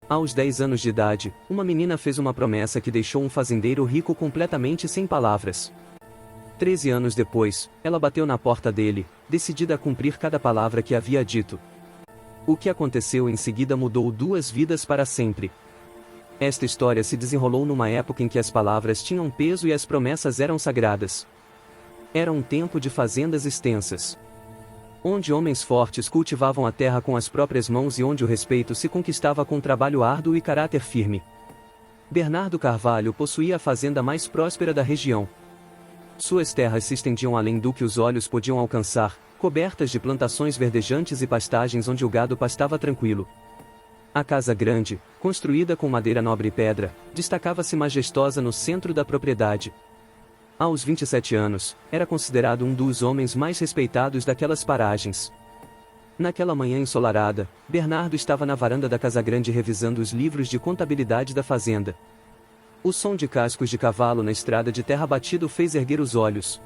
Aos 10 anos de idade, uma menina fez uma promessa que deixou um fazendeiro rico completamente sem palavras. 13 anos depois, ela bateu na porta dele, decidida a cumprir cada palavra que havia dito. O que aconteceu em seguida mudou 2 vidas para sempre. Esta história se desenrolou numa época em que as palavras tinham peso e as promessas eram sagradas. Era um tempo de fazendas extensas, onde homens fortes cultivavam a terra com as próprias mãos e onde o respeito se conquistava com trabalho árduo e caráter firme. Bernardo Carvalho possuía a fazenda mais próspera da região. Suas terras se estendiam além do que os olhos podiam alcançar, cobertas de plantações verdejantes e pastagens onde o gado pastava tranquilo. A casa grande, construída com madeira nobre e pedra, destacava-se majestosa no centro da propriedade. Aos 27 anos, era considerado um dos homens mais respeitados daquelas paragens. Naquela manhã ensolarada, Bernardo estava na varanda da casa grande revisando os livros de contabilidade da fazenda. O som de cascos de cavalo na estrada de terra batido fez erguer os olhos.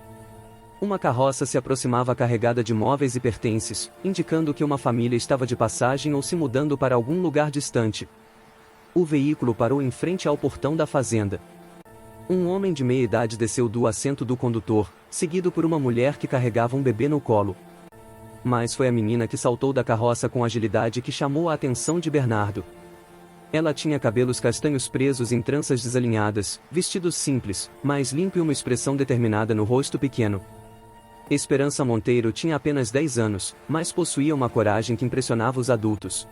Uma carroça se aproximava carregada de móveis e pertences, indicando que uma família estava de passagem ou se mudando para algum lugar distante. O veículo parou em frente ao portão da fazenda. Um homem de meia idade desceu do assento do condutor, seguido por uma mulher que carregava um bebê no colo. Mas foi a menina que saltou da carroça com agilidade que chamou a atenção de Bernardo. Ela tinha cabelos castanhos presos em tranças desalinhadas, vestido simples, mas limpo e uma expressão determinada no rosto pequeno. Esperança Monteiro tinha apenas 10 anos, mas possuía uma coragem que impressionava os adultos.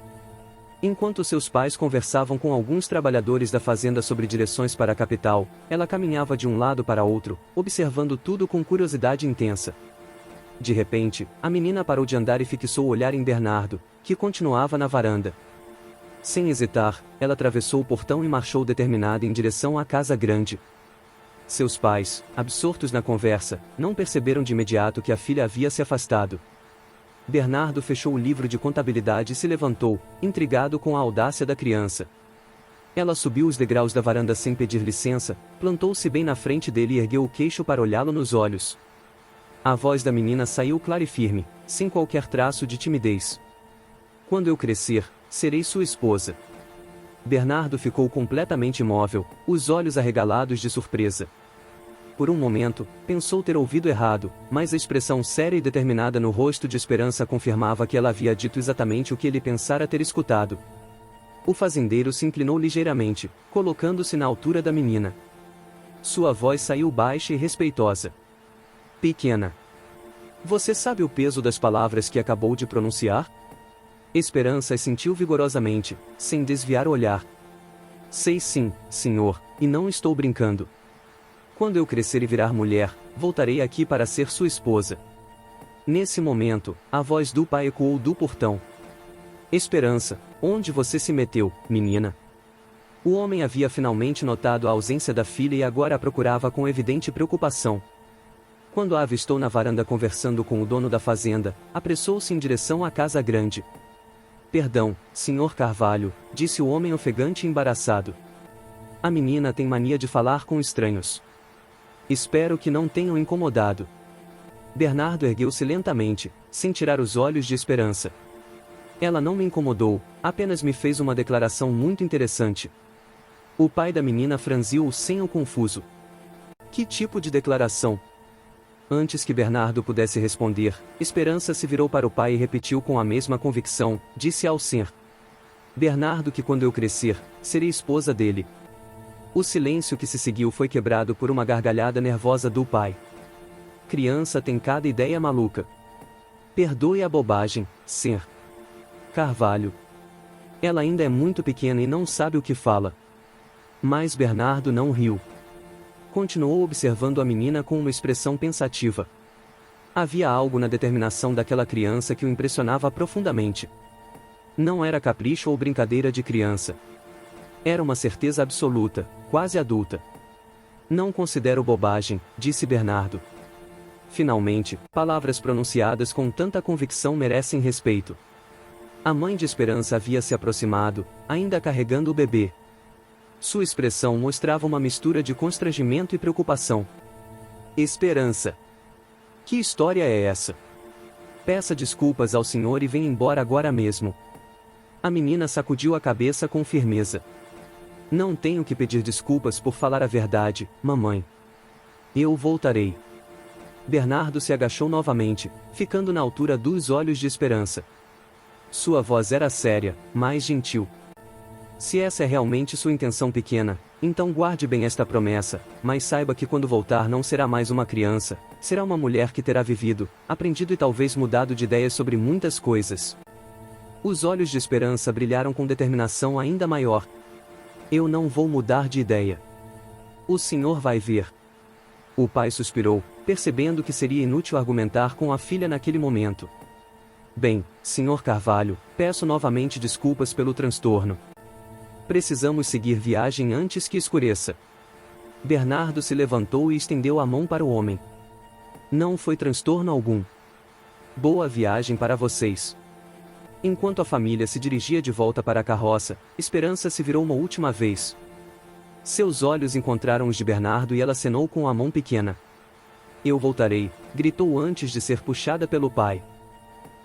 Enquanto seus pais conversavam com alguns trabalhadores da fazenda sobre direções para a capital, ela caminhava de um lado para outro, observando tudo com curiosidade intensa. De repente, a menina parou de andar e fixou o olhar em Bernardo, que continuava na varanda. Sem hesitar, ela atravessou o portão e marchou determinada em direção à casa grande. Seus pais, absortos na conversa, não perceberam de imediato que a filha havia se afastado. Bernardo fechou o livro de contabilidade e se levantou, intrigado com a audácia da criança. Ela subiu os degraus da varanda sem pedir licença, plantou-se bem na frente dele e ergueu o queixo para olhá-lo nos olhos. A voz da menina saiu clara e firme, sem qualquer traço de timidez. "Quando eu crescer, serei sua esposa." Bernardo ficou completamente imóvel, os olhos arregalados de surpresa. Por um momento, pensou ter ouvido errado, mas a expressão séria e determinada no rosto de Esperança confirmava que ela havia dito exatamente o que ele pensara ter escutado. O fazendeiro se inclinou ligeiramente, colocando-se na altura da menina. Sua voz saiu baixa e respeitosa. "Pequena, você sabe o peso das palavras que acabou de pronunciar?" Esperança assentiu vigorosamente, sem desviar o olhar. "Sei sim, senhor, e não estou brincando. Quando eu crescer e virar mulher, voltarei aqui para ser sua esposa." Nesse momento, a voz do pai ecoou do portão. "Esperança, onde você se meteu, menina?" O homem havia finalmente notado a ausência da filha e agora a procurava com evidente preocupação. Quando a avistou na varanda conversando com o dono da fazenda, apressou-se em direção à casa grande. "Perdão, senhor Carvalho", disse o homem ofegante e embaraçado. "A menina tem mania de falar com estranhos. Espero que não tenham incomodado." Bernardo ergueu-se lentamente, sem tirar os olhos de Esperança. "Ela não me incomodou, apenas me fez uma declaração muito interessante." O pai da menina franziu o senho confuso. "Que tipo de declaração?" Antes que Bernardo pudesse responder, Esperança se virou para o pai e repetiu com a mesma convicção, disse ao senhor Bernardo que quando eu crescer, serei esposa dele. O silêncio que se seguiu foi quebrado por uma gargalhada nervosa do pai. "Criança tem cada ideia maluca. Perdoe a bobagem, Sr. Carvalho. Ela ainda é muito pequena e não sabe o que fala." Mas Bernardo não riu. Continuou observando a menina com uma expressão pensativa. Havia algo na determinação daquela criança que o impressionava profundamente. Não era capricho ou brincadeira de criança. Era uma certeza absoluta, quase adulta. "Não considero bobagem", disse Bernardo. Finalmente, palavras pronunciadas com tanta convicção merecem respeito. A mãe de Esperança havia se aproximado, ainda carregando o bebê. Sua expressão mostrava uma mistura de constrangimento e preocupação. "Esperança, que história é essa? Peça desculpas ao senhor e venha embora agora mesmo." A menina sacudiu a cabeça com firmeza. Não tenho que pedir desculpas por falar a verdade, mamãe. Eu voltarei. Bernardo se agachou novamente, ficando na altura dos olhos de Esperança. Sua voz era séria, mas gentil. Se essa é realmente sua intenção pequena, então guarde bem esta promessa, mas saiba que quando voltar não será mais uma criança, será uma mulher que terá vivido, aprendido e talvez mudado de ideias sobre muitas coisas. Os olhos de Esperança brilharam com determinação ainda maior. Eu não vou mudar de ideia. O senhor vai ver. O pai suspirou, percebendo que seria inútil argumentar com a filha naquele momento. Bem, senhor Carvalho, peço novamente desculpas pelo transtorno. Precisamos seguir viagem antes que escureça. Bernardo se levantou e estendeu a mão para o homem. Não foi transtorno algum. Boa viagem para vocês. Enquanto a família se dirigia de volta para a carroça, Esperança se virou uma última vez. Seus olhos encontraram os de Bernardo e ela acenou com a mão pequena. Eu voltarei, gritou antes de ser puxada pelo pai.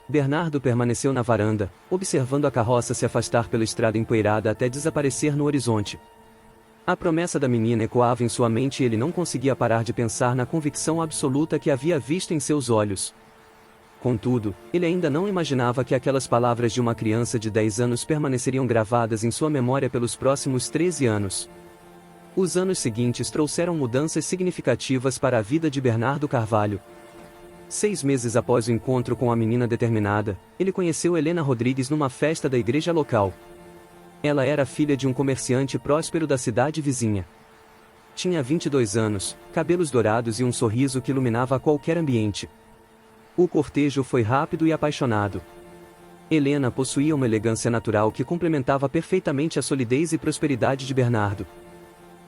Bernardo permaneceu na varanda, observando a carroça se afastar pela estrada empoeirada até desaparecer no horizonte. A promessa da menina ecoava em sua mente e ele não conseguia parar de pensar na convicção absoluta que havia visto em seus olhos. Contudo, ele ainda não imaginava que aquelas palavras de uma criança de 10 anos permaneceriam gravadas em sua memória pelos próximos 13 anos. Os anos seguintes trouxeram mudanças significativas para a vida de Bernardo Carvalho. 6 meses após o encontro com a menina determinada, ele conheceu Helena Rodrigues numa festa da igreja local. Ela era filha de um comerciante próspero da cidade vizinha. Tinha 22 anos, cabelos dourados e um sorriso que iluminava qualquer ambiente. O cortejo foi rápido e apaixonado. Helena possuía uma elegância natural que complementava perfeitamente a solidez e prosperidade de Bernardo.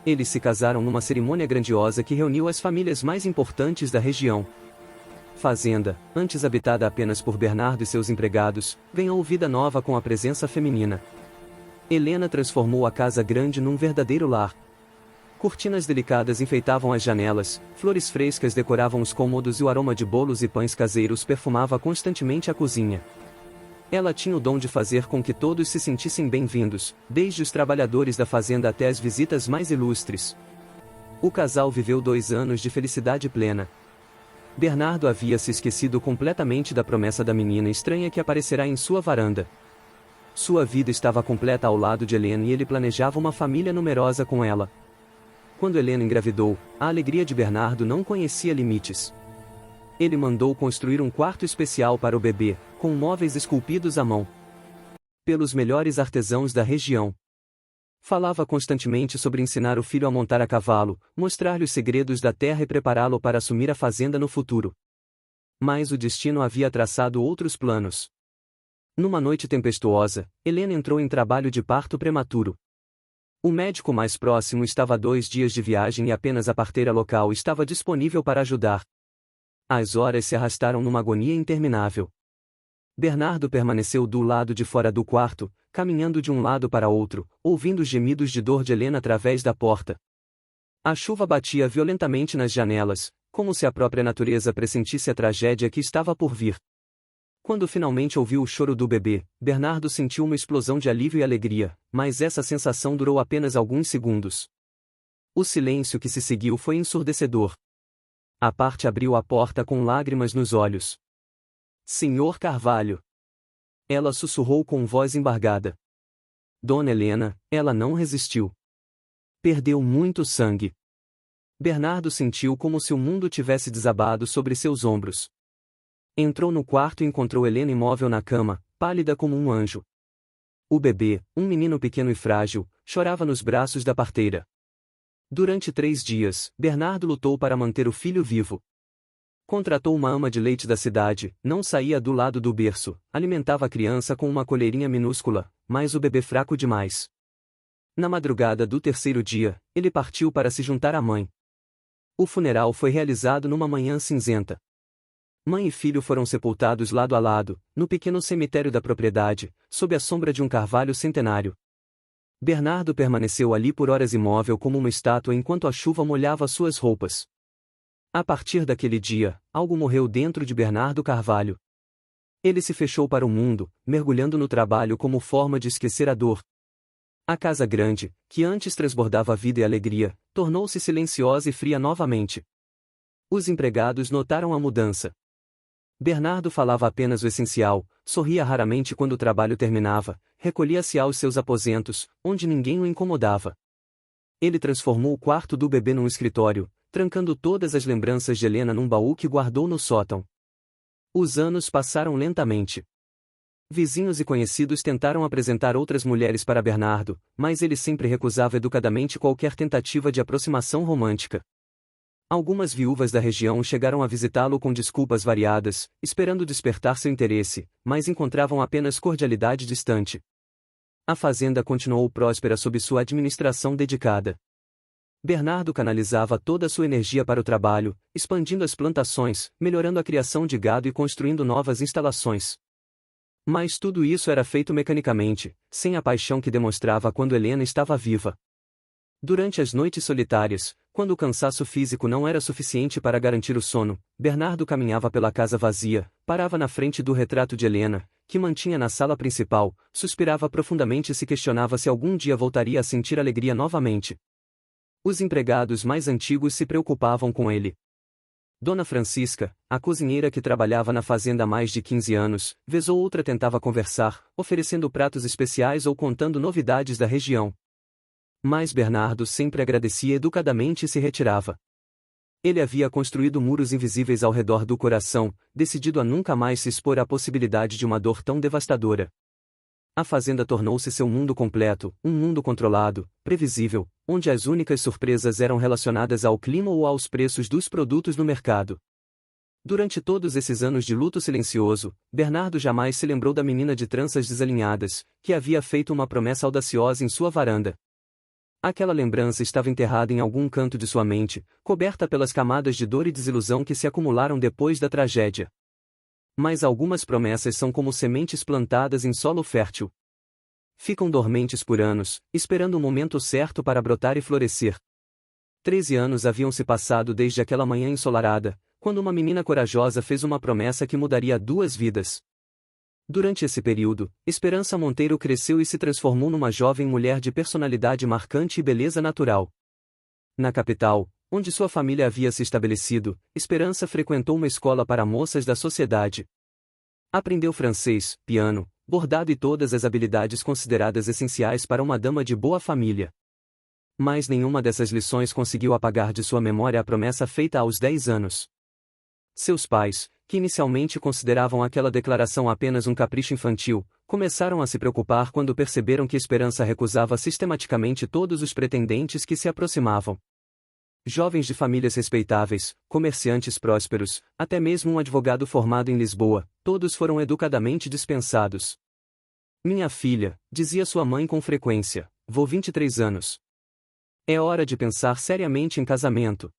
Eles se casaram numa cerimônia grandiosa que reuniu as famílias mais importantes da região. Fazenda, antes habitada apenas por Bernardo e seus empregados, ganhou vida nova com a presença feminina. Helena transformou a casa grande num verdadeiro lar. Cortinas delicadas enfeitavam as janelas, flores frescas decoravam os cômodos e o aroma de bolos e pães caseiros perfumava constantemente a cozinha. Ela tinha o dom de fazer com que todos se sentissem bem-vindos, desde os trabalhadores da fazenda até as visitas mais ilustres. O casal viveu 2 anos de felicidade plena. Bernardo havia se esquecido completamente da promessa da menina estranha que aparecerá em sua varanda. Sua vida estava completa ao lado de Helena e ele planejava uma família numerosa com ela. Quando Helena engravidou, a alegria de Bernardo não conhecia limites. Ele mandou construir um quarto especial para o bebê, com móveis esculpidos à mão pelos melhores artesãos da região. Falava constantemente sobre ensinar o filho a montar a cavalo, mostrar-lhe os segredos da terra e prepará-lo para assumir a fazenda no futuro. Mas o destino havia traçado outros planos. Numa noite tempestuosa, Helena entrou em trabalho de parto prematuro. O médico mais próximo estava a 2 dias de viagem e apenas a parteira local estava disponível para ajudar. As horas se arrastaram numa agonia interminável. Bernardo permaneceu do lado de fora do quarto, caminhando de um lado para outro, ouvindo os gemidos de dor de Helena através da porta. A chuva batia violentamente nas janelas, como se a própria natureza pressentisse a tragédia que estava por vir. Quando finalmente ouviu o choro do bebê, Bernardo sentiu uma explosão de alívio e alegria, mas essa sensação durou apenas alguns segundos. O silêncio que se seguiu foi ensurdecedor. A parte abriu a porta com lágrimas nos olhos. Senhor Carvalho! Ela sussurrou com voz embargada. Dona Helena, ela não resistiu. Perdeu muito sangue. Bernardo sentiu como se o mundo tivesse desabado sobre seus ombros. Entrou no quarto e encontrou Helena imóvel na cama, pálida como um anjo. O bebê, um menino pequeno e frágil, chorava nos braços da parteira. Durante 3 dias, Bernardo lutou para manter o filho vivo. Contratou uma ama de leite da cidade, não saía do lado do berço, alimentava a criança com uma colherinha minúscula, mas o bebê fraco demais. Na madrugada do 3º dia, ele partiu para se juntar à mãe. O funeral foi realizado numa manhã cinzenta. Mãe e filho foram sepultados lado a lado, no pequeno cemitério da propriedade, sob a sombra de um carvalho centenário. Bernardo permaneceu ali por horas imóvel como uma estátua enquanto a chuva molhava suas roupas. A partir daquele dia, algo morreu dentro de Bernardo Carvalho. Ele se fechou para o mundo, mergulhando no trabalho como forma de esquecer a dor. A casa grande, que antes transbordava vida e alegria, tornou-se silenciosa e fria novamente. Os empregados notaram a mudança. Bernardo falava apenas o essencial, sorria raramente quando o trabalho terminava, recolhia-se aos seus aposentos, onde ninguém o incomodava. Ele transformou o quarto do bebê num escritório, trancando todas as lembranças de Helena num baú que guardou no sótão. Os anos passaram lentamente. Vizinhos e conhecidos tentaram apresentar outras mulheres para Bernardo, mas ele sempre recusava educadamente qualquer tentativa de aproximação romântica. Algumas viúvas da região chegaram a visitá-lo com desculpas variadas, esperando despertar seu interesse, mas encontravam apenas cordialidade distante. A fazenda continuou próspera sob sua administração dedicada. Bernardo canalizava toda sua energia para o trabalho, expandindo as plantações, melhorando a criação de gado e construindo novas instalações. Mas tudo isso era feito mecanicamente, sem a paixão que demonstrava quando Helena estava viva. Durante as noites solitárias, quando o cansaço físico não era suficiente para garantir o sono, Bernardo caminhava pela casa vazia, parava na frente do retrato de Helena, que mantinha na sala principal, suspirava profundamente e se questionava se algum dia voltaria a sentir alegria novamente. Os empregados mais antigos se preocupavam com ele. Dona Francisca, a cozinheira que trabalhava na fazenda há mais de 15 anos, vez ou outra tentava conversar, oferecendo pratos especiais ou contando novidades da região. Mas Bernardo sempre agradecia educadamente e se retirava. Ele havia construído muros invisíveis ao redor do coração, decidido a nunca mais se expor à possibilidade de uma dor tão devastadora. A fazenda tornou-se seu mundo completo, um mundo controlado, previsível, onde as únicas surpresas eram relacionadas ao clima ou aos preços dos produtos no mercado. Durante todos esses anos de luto silencioso, Bernardo jamais se lembrou da menina de tranças desalinhadas, que havia feito uma promessa audaciosa em sua varanda. Aquela lembrança estava enterrada em algum canto de sua mente, coberta pelas camadas de dor e desilusão que se acumularam depois da tragédia. Mas algumas promessas são como sementes plantadas em solo fértil. Ficam dormentes por anos, esperando o momento certo para brotar e florescer. 13 anos haviam se passado desde aquela manhã ensolarada, quando uma menina corajosa fez uma promessa que mudaria 2 vidas. Durante esse período, Esperança Monteiro cresceu e se transformou numa jovem mulher de personalidade marcante e beleza natural. Na capital, onde sua família havia se estabelecido, Esperança frequentou uma escola para moças da sociedade. Aprendeu francês, piano, bordado e todas as habilidades consideradas essenciais para uma dama de boa família. Mas nenhuma dessas lições conseguiu apagar de sua memória a promessa feita aos 10 anos. Seus pais, que inicialmente consideravam aquela declaração apenas um capricho infantil, começaram a se preocupar quando perceberam que Esperança recusava sistematicamente todos os pretendentes que se aproximavam. Jovens de famílias respeitáveis, comerciantes prósperos, até mesmo um advogado formado em Lisboa, todos foram educadamente dispensados. Minha filha, dizia sua mãe com frequência, vou 23 anos. É hora de pensar seriamente em casamento.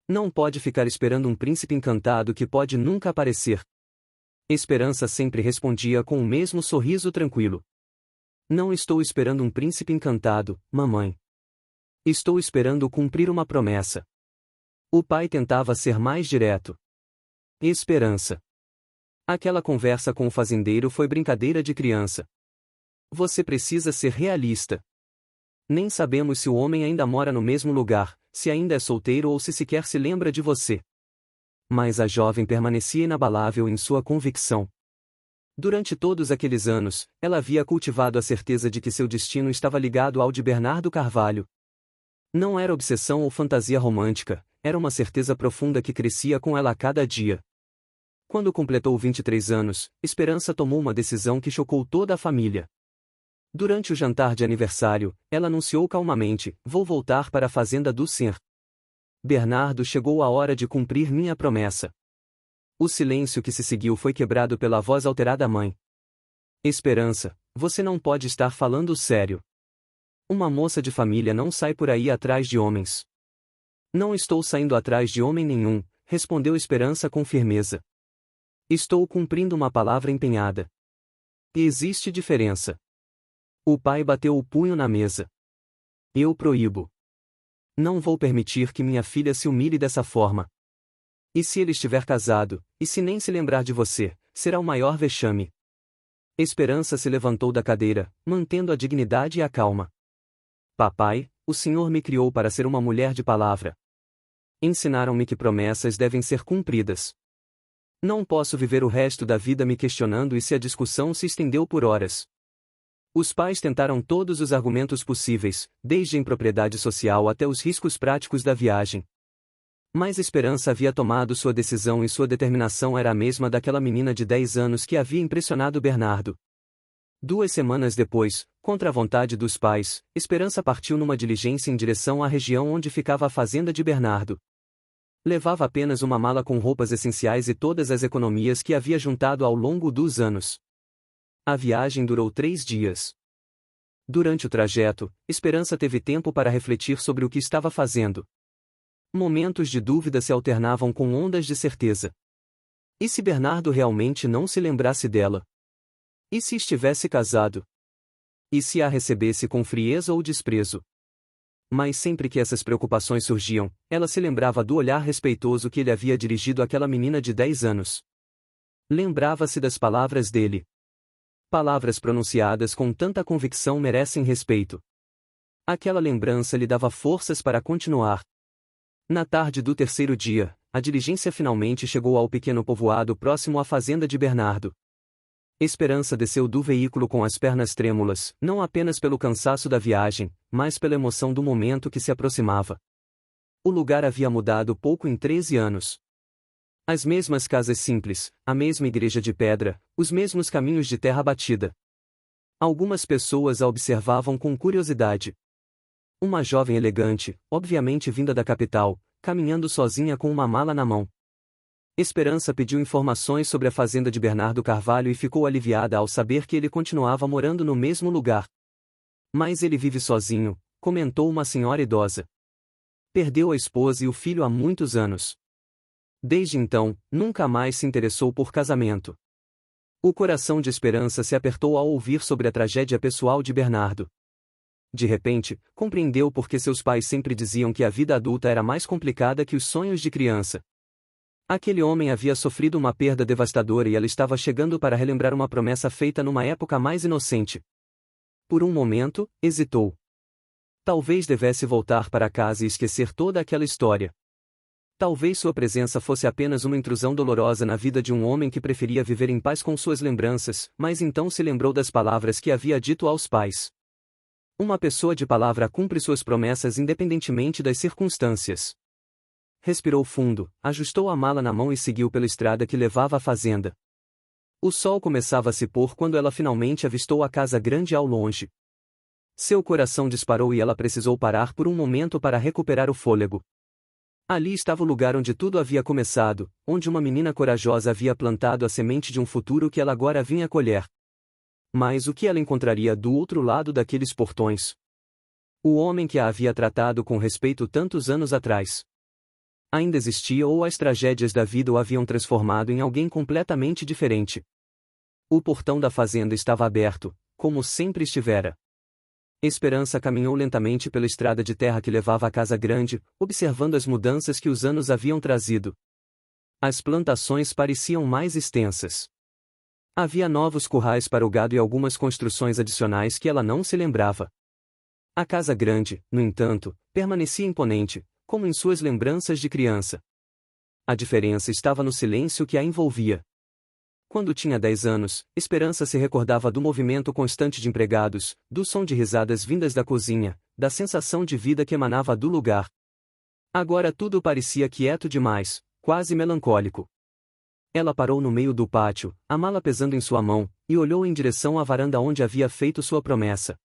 Não pode ficar esperando um príncipe encantado que pode nunca aparecer. Esperança sempre respondia com o mesmo sorriso tranquilo. Não estou esperando um príncipe encantado, mamãe. Estou esperando cumprir uma promessa. O pai tentava ser mais direto. Esperança. Aquela conversa com o fazendeiro foi brincadeira de criança. Você precisa ser realista. Nem sabemos se o homem ainda mora no mesmo lugar, se ainda é solteiro ou se sequer se lembra de você. Mas a jovem permanecia inabalável em sua convicção. Durante todos aqueles anos, ela havia cultivado a certeza de que seu destino estava ligado ao de Bernardo Carvalho. Não era obsessão ou fantasia romântica, era uma certeza profunda que crescia com ela a cada dia. Quando completou 23 anos, Esperança tomou uma decisão que chocou toda a família. Durante o jantar de aniversário, ela anunciou calmamente, vou voltar para a fazenda do Senhor. Bernardo, chegou a hora de cumprir minha promessa. O silêncio que se seguiu foi quebrado pela voz alterada da mãe. Esperança, você não pode estar falando sério. Uma moça de família não sai por aí atrás de homens. Não estou saindo atrás de homem nenhum, respondeu Esperança com firmeza. Estou cumprindo uma palavra empenhada. E existe diferença. O pai bateu o punho na mesa. Eu proíbo. Não vou permitir que minha filha se humilhe dessa forma. E se ele estiver casado, e se nem se lembrar de você, será o maior vexame. Esperança se levantou da cadeira, mantendo a dignidade e a calma. Papai, o Senhor me criou para ser uma mulher de palavra. Ensinaram-me que promessas devem ser cumpridas. Não posso viver o resto da vida me questionando e se a discussão se estendeu por horas. Os pais tentaram todos os argumentos possíveis, desde a impropriedade social até os riscos práticos da viagem. Mas Esperança havia tomado sua decisão e sua determinação era a mesma daquela menina de 10 anos que havia impressionado Bernardo. 2 semanas depois, contra a vontade dos pais, Esperança partiu numa diligência em direção à região onde ficava a fazenda de Bernardo. Levava apenas uma mala com roupas essenciais e todas as economias que havia juntado ao longo dos anos. A viagem durou 3 dias. Durante o trajeto, Esperança teve tempo para refletir sobre o que estava fazendo. Momentos de dúvida se alternavam com ondas de certeza. E se Bernardo realmente não se lembrasse dela? E se estivesse casado? E se a recebesse com frieza ou desprezo? Mas sempre que essas preocupações surgiam, ela se lembrava do olhar respeitoso que ele havia dirigido àquela menina de 10 anos. Lembrava-se das palavras dele. Palavras pronunciadas com tanta convicção merecem respeito. Aquela lembrança lhe dava forças para continuar. Na tarde do 3º dia, a diligência finalmente chegou ao pequeno povoado próximo à fazenda de Bernardo. Esperança desceu do veículo com as pernas trêmulas, não apenas pelo cansaço da viagem, mas pela emoção do momento que se aproximava. O lugar havia mudado pouco em 13 anos. As mesmas casas simples, a mesma igreja de pedra, os mesmos caminhos de terra batida. Algumas pessoas a observavam com curiosidade. Uma jovem elegante, obviamente vinda da capital, caminhando sozinha com uma mala na mão. Esperança pediu informações sobre a fazenda de Bernardo Carvalho e ficou aliviada ao saber que ele continuava morando no mesmo lugar. Mas ele vive sozinho, comentou uma senhora idosa. Perdeu a esposa e o filho há muitos anos. Desde então, nunca mais se interessou por casamento. O coração de Esperança se apertou ao ouvir sobre a tragédia pessoal de Bernardo. De repente, compreendeu por que seus pais sempre diziam que a vida adulta era mais complicada que os sonhos de criança. Aquele homem havia sofrido uma perda devastadora e ela estava chegando para relembrar uma promessa feita numa época mais inocente. Por um momento, hesitou. Talvez devesse voltar para casa e esquecer toda aquela história. Talvez sua presença fosse apenas uma intrusão dolorosa na vida de um homem que preferia viver em paz com suas lembranças, mas então se lembrou das palavras que havia dito aos pais. Uma pessoa de palavra cumpre suas promessas independentemente das circunstâncias. Respirou fundo, ajustou a mala na mão e seguiu pela estrada que levava à fazenda. O sol começava a se pôr quando ela finalmente avistou a casa grande ao longe. Seu coração disparou e ela precisou parar por um momento para recuperar o fôlego. Ali estava o lugar onde tudo havia começado, onde uma menina corajosa havia plantado a semente de um futuro que ela agora vinha colher. Mas o que ela encontraria do outro lado daqueles portões? O homem que a havia tratado com respeito tantos anos atrás. Ainda existia ou as tragédias da vida o haviam transformado em alguém completamente diferente. O portão da fazenda estava aberto, como sempre estivera. Esperança caminhou lentamente pela estrada de terra que levava à casa grande, observando as mudanças que os anos haviam trazido. As plantações pareciam mais extensas. Havia novos currais para o gado e algumas construções adicionais que ela não se lembrava. A casa grande, no entanto, permanecia imponente, como em suas lembranças de criança. A diferença estava no silêncio que a envolvia. Quando tinha 10 anos, Esperança se recordava do movimento constante de empregados, do som de risadas vindas da cozinha, da sensação de vida que emanava do lugar. Agora tudo parecia quieto demais, quase melancólico. Ela parou no meio do pátio, a mala pesando em sua mão, e olhou em direção à varanda onde havia feito sua promessa.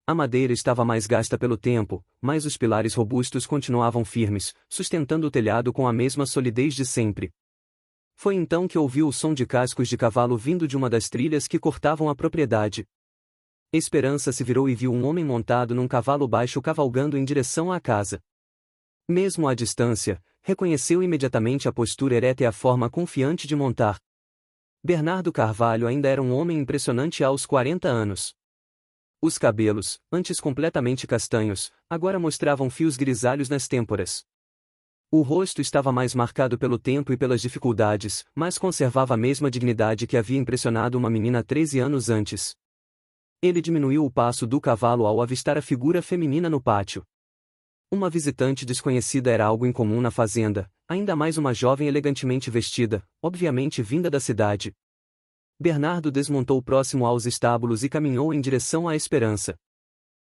A madeira estava mais gasta pelo tempo, mas os pilares robustos continuavam firmes, sustentando o telhado com a mesma solidez de sempre. Foi então que ouviu o som de cascos de cavalo vindo de uma das trilhas que cortavam a propriedade. Esperança se virou e viu um homem montado num cavalo baixo cavalgando em direção à casa. Mesmo à distância, reconheceu imediatamente a postura ereta e a forma confiante de montar. Bernardo Carvalho ainda era um homem impressionante aos 40 anos. Os cabelos, antes completamente castanhos, agora mostravam fios grisalhos nas têmporas. O rosto estava mais marcado pelo tempo e pelas dificuldades, mas conservava a mesma dignidade que havia impressionado uma menina 13 anos antes. Ele diminuiu o passo do cavalo ao avistar a figura feminina no pátio. Uma visitante desconhecida era algo incomum na fazenda, ainda mais uma jovem elegantemente vestida, obviamente vinda da cidade. Bernardo desmontou próximo aos estábulos e caminhou em direção à Esperança.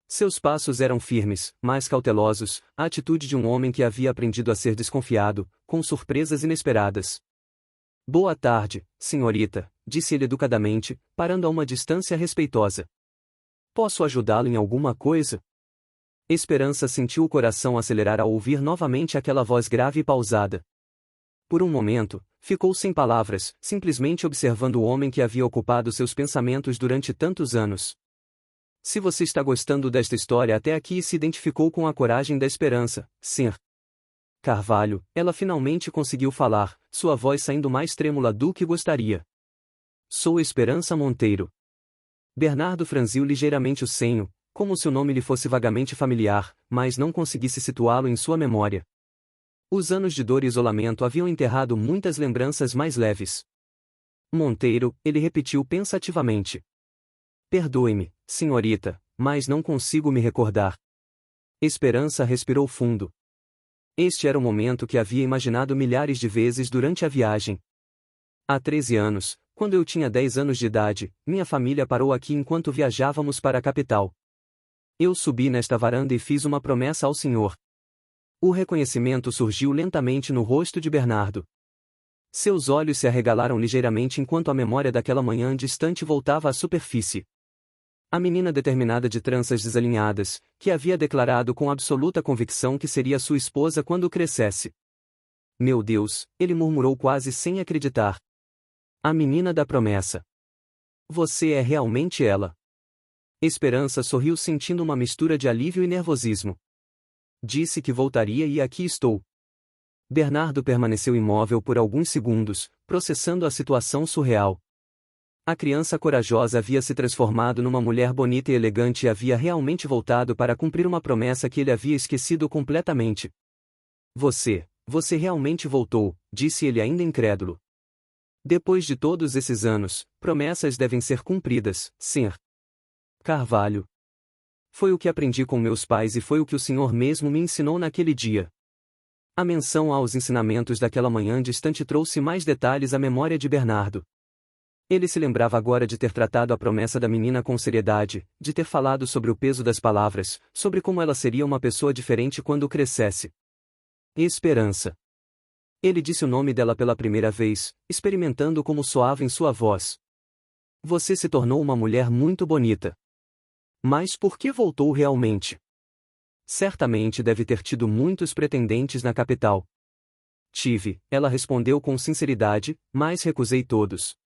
Seus passos eram firmes, mas cautelosos, a atitude de um homem que havia aprendido a ser desconfiado, com surpresas inesperadas. Boa tarde, senhorita, disse ele educadamente, parando a uma distância respeitosa. Posso ajudá-lo em alguma coisa? Esperança sentiu o coração acelerar ao ouvir novamente aquela voz grave e pausada. Por um momento, ficou sem palavras, simplesmente observando o homem que havia ocupado seus pensamentos durante tantos anos. Se você está gostando desta história até aqui e se identificou com a coragem da Esperança, Sr. Carvalho, ela finalmente conseguiu falar, sua voz saindo mais trêmula do que gostaria. Sou Esperança Monteiro. Bernardo franziu ligeiramente o senho, como se o nome lhe fosse vagamente familiar, mas não conseguisse situá-lo em sua memória. Os anos de dor e isolamento haviam enterrado muitas lembranças mais leves. Monteiro, ele repetiu pensativamente. Perdoe-me, senhorita, mas não consigo me recordar. Esperança respirou fundo. Este era o momento que havia imaginado milhares de vezes durante a viagem. Há 13 anos, quando eu tinha 10 anos de idade, minha família parou aqui enquanto viajávamos para a capital. Eu subi nesta varanda e fiz uma promessa ao senhor. O reconhecimento surgiu lentamente no rosto de Bernardo. Seus olhos se arregalaram ligeiramente enquanto a memória daquela manhã distante voltava à superfície. A menina determinada de tranças desalinhadas, que havia declarado com absoluta convicção que seria sua esposa quando crescesse. Meu Deus, ele murmurou quase sem acreditar. A menina da promessa. Você é realmente ela. Esperança sorriu sentindo uma mistura de alívio e nervosismo. Disse que voltaria e aqui estou. Bernardo permaneceu imóvel por alguns segundos, processando a situação surreal. A criança corajosa havia se transformado numa mulher bonita e elegante e havia realmente voltado para cumprir uma promessa que ele havia esquecido completamente. Você realmente voltou, disse ele ainda incrédulo. Depois de todos esses anos, promessas devem ser cumpridas, Sr. Carvalho. Foi o que aprendi com meus pais e foi o que o senhor mesmo me ensinou naquele dia. A menção aos ensinamentos daquela manhã distante trouxe mais detalhes à memória de Bernardo. Ele se lembrava agora de ter tratado a promessa da menina com seriedade, de ter falado sobre o peso das palavras, sobre como ela seria uma pessoa diferente quando crescesse. Esperança. Ele disse o nome dela pela primeira vez, experimentando como soava em sua voz. Você se tornou uma mulher muito bonita. Mas por que voltou realmente? Certamente deve ter tido muitos pretendentes na capital. Tive, ela respondeu com sinceridade, mas recusei todos.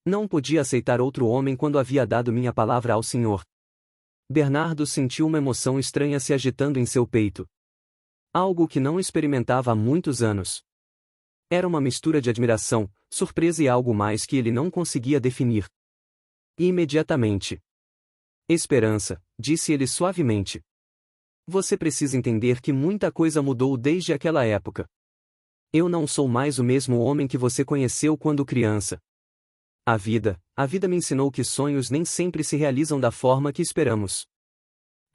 Não podia aceitar outro homem quando havia dado minha palavra ao senhor. Bernardo sentiu uma emoção estranha se agitando em seu peito. Algo que não experimentava há muitos anos. Era uma mistura de admiração, surpresa e algo mais que ele não conseguia definir. E imediatamente. Esperança, disse ele suavemente. Você precisa entender que muita coisa mudou desde aquela época. Eu não sou mais o mesmo homem que você conheceu quando criança. A vida me ensinou que sonhos nem sempre se realizam da forma que esperamos.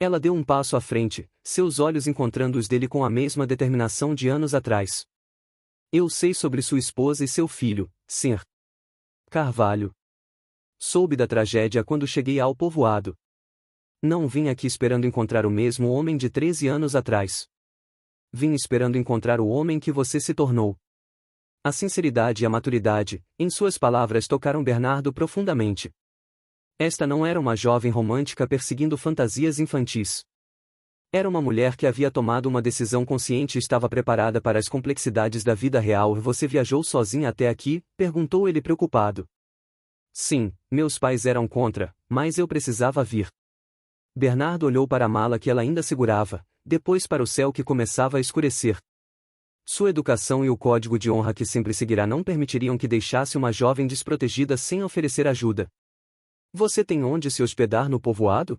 Ela deu um passo à frente, seus olhos encontrando os dele com a mesma determinação de anos atrás. Eu sei sobre sua esposa e seu filho, Sr. Carvalho. Soube da tragédia quando cheguei ao povoado. Não vim aqui esperando encontrar o mesmo homem de 13 anos atrás. Vim esperando encontrar o homem que você se tornou. A sinceridade e a maturidade, em suas palavras tocaram Bernardo profundamente. Esta não era uma jovem romântica perseguindo fantasias infantis. Era uma mulher que havia tomado uma decisão consciente e estava preparada para as complexidades da vida real. Você viajou sozinha até aqui? Perguntou ele preocupado. Sim, meus pais eram contra, mas eu precisava vir. Bernardo olhou para a mala que ela ainda segurava, depois para o céu que começava a escurecer. Sua educação e o código de honra que sempre seguirá não permitiriam que deixasse uma jovem desprotegida sem oferecer ajuda. Você tem onde se hospedar no povoado?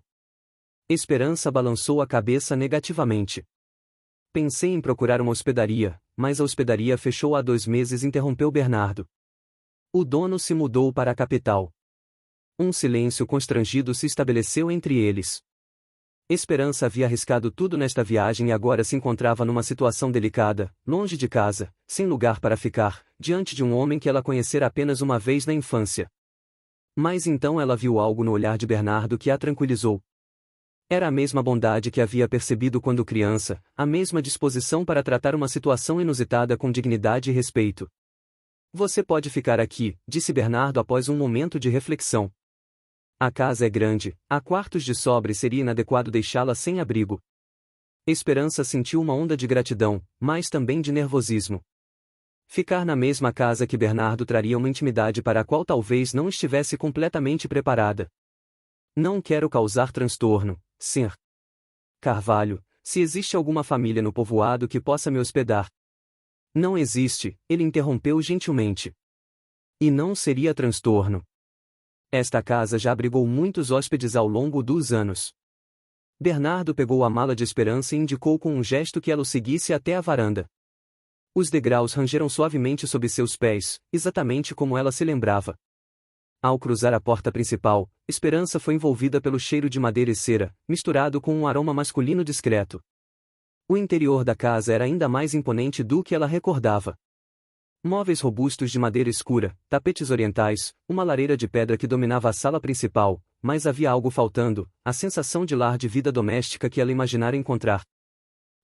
Esperança balançou a cabeça negativamente. Pensei em procurar uma hospedaria, mas a hospedaria fechou há 2 meses, interrompeu Bernardo. O dono se mudou para a capital. Um silêncio constrangido se estabeleceu entre eles. Esperança havia arriscado tudo nesta viagem e agora se encontrava numa situação delicada, longe de casa, sem lugar para ficar, diante de um homem que ela conhecera apenas uma vez na infância. Mas então ela viu algo no olhar de Bernardo que a tranquilizou. Era a mesma bondade que havia percebido quando criança, a mesma disposição para tratar uma situação inusitada com dignidade e respeito. Você pode ficar aqui, disse Bernardo após um momento de reflexão. A casa é grande, há quartos de sobra e seria inadequado deixá-la sem abrigo. Esperança sentiu uma onda de gratidão, mas também de nervosismo. Ficar na mesma casa que Bernardo traria uma intimidade para a qual talvez não estivesse completamente preparada. Não quero causar transtorno, Sr. Carvalho, se existe alguma família no povoado que possa me hospedar. Não existe, ele interrompeu gentilmente. E não seria transtorno. Esta casa já abrigou muitos hóspedes ao longo dos anos. Bernardo pegou a mala de Esperança e indicou com um gesto que ela o seguisse até a varanda. Os degraus rangeram suavemente sob seus pés, exatamente como ela se lembrava. Ao cruzar a porta principal, Esperança foi envolvida pelo cheiro de madeira e cera, misturado com um aroma masculino discreto. O interior da casa era ainda mais imponente do que ela recordava. Móveis robustos de madeira escura, tapetes orientais, uma lareira de pedra que dominava a sala principal, mas havia algo faltando, a sensação de lar de vida doméstica que ela imaginara encontrar.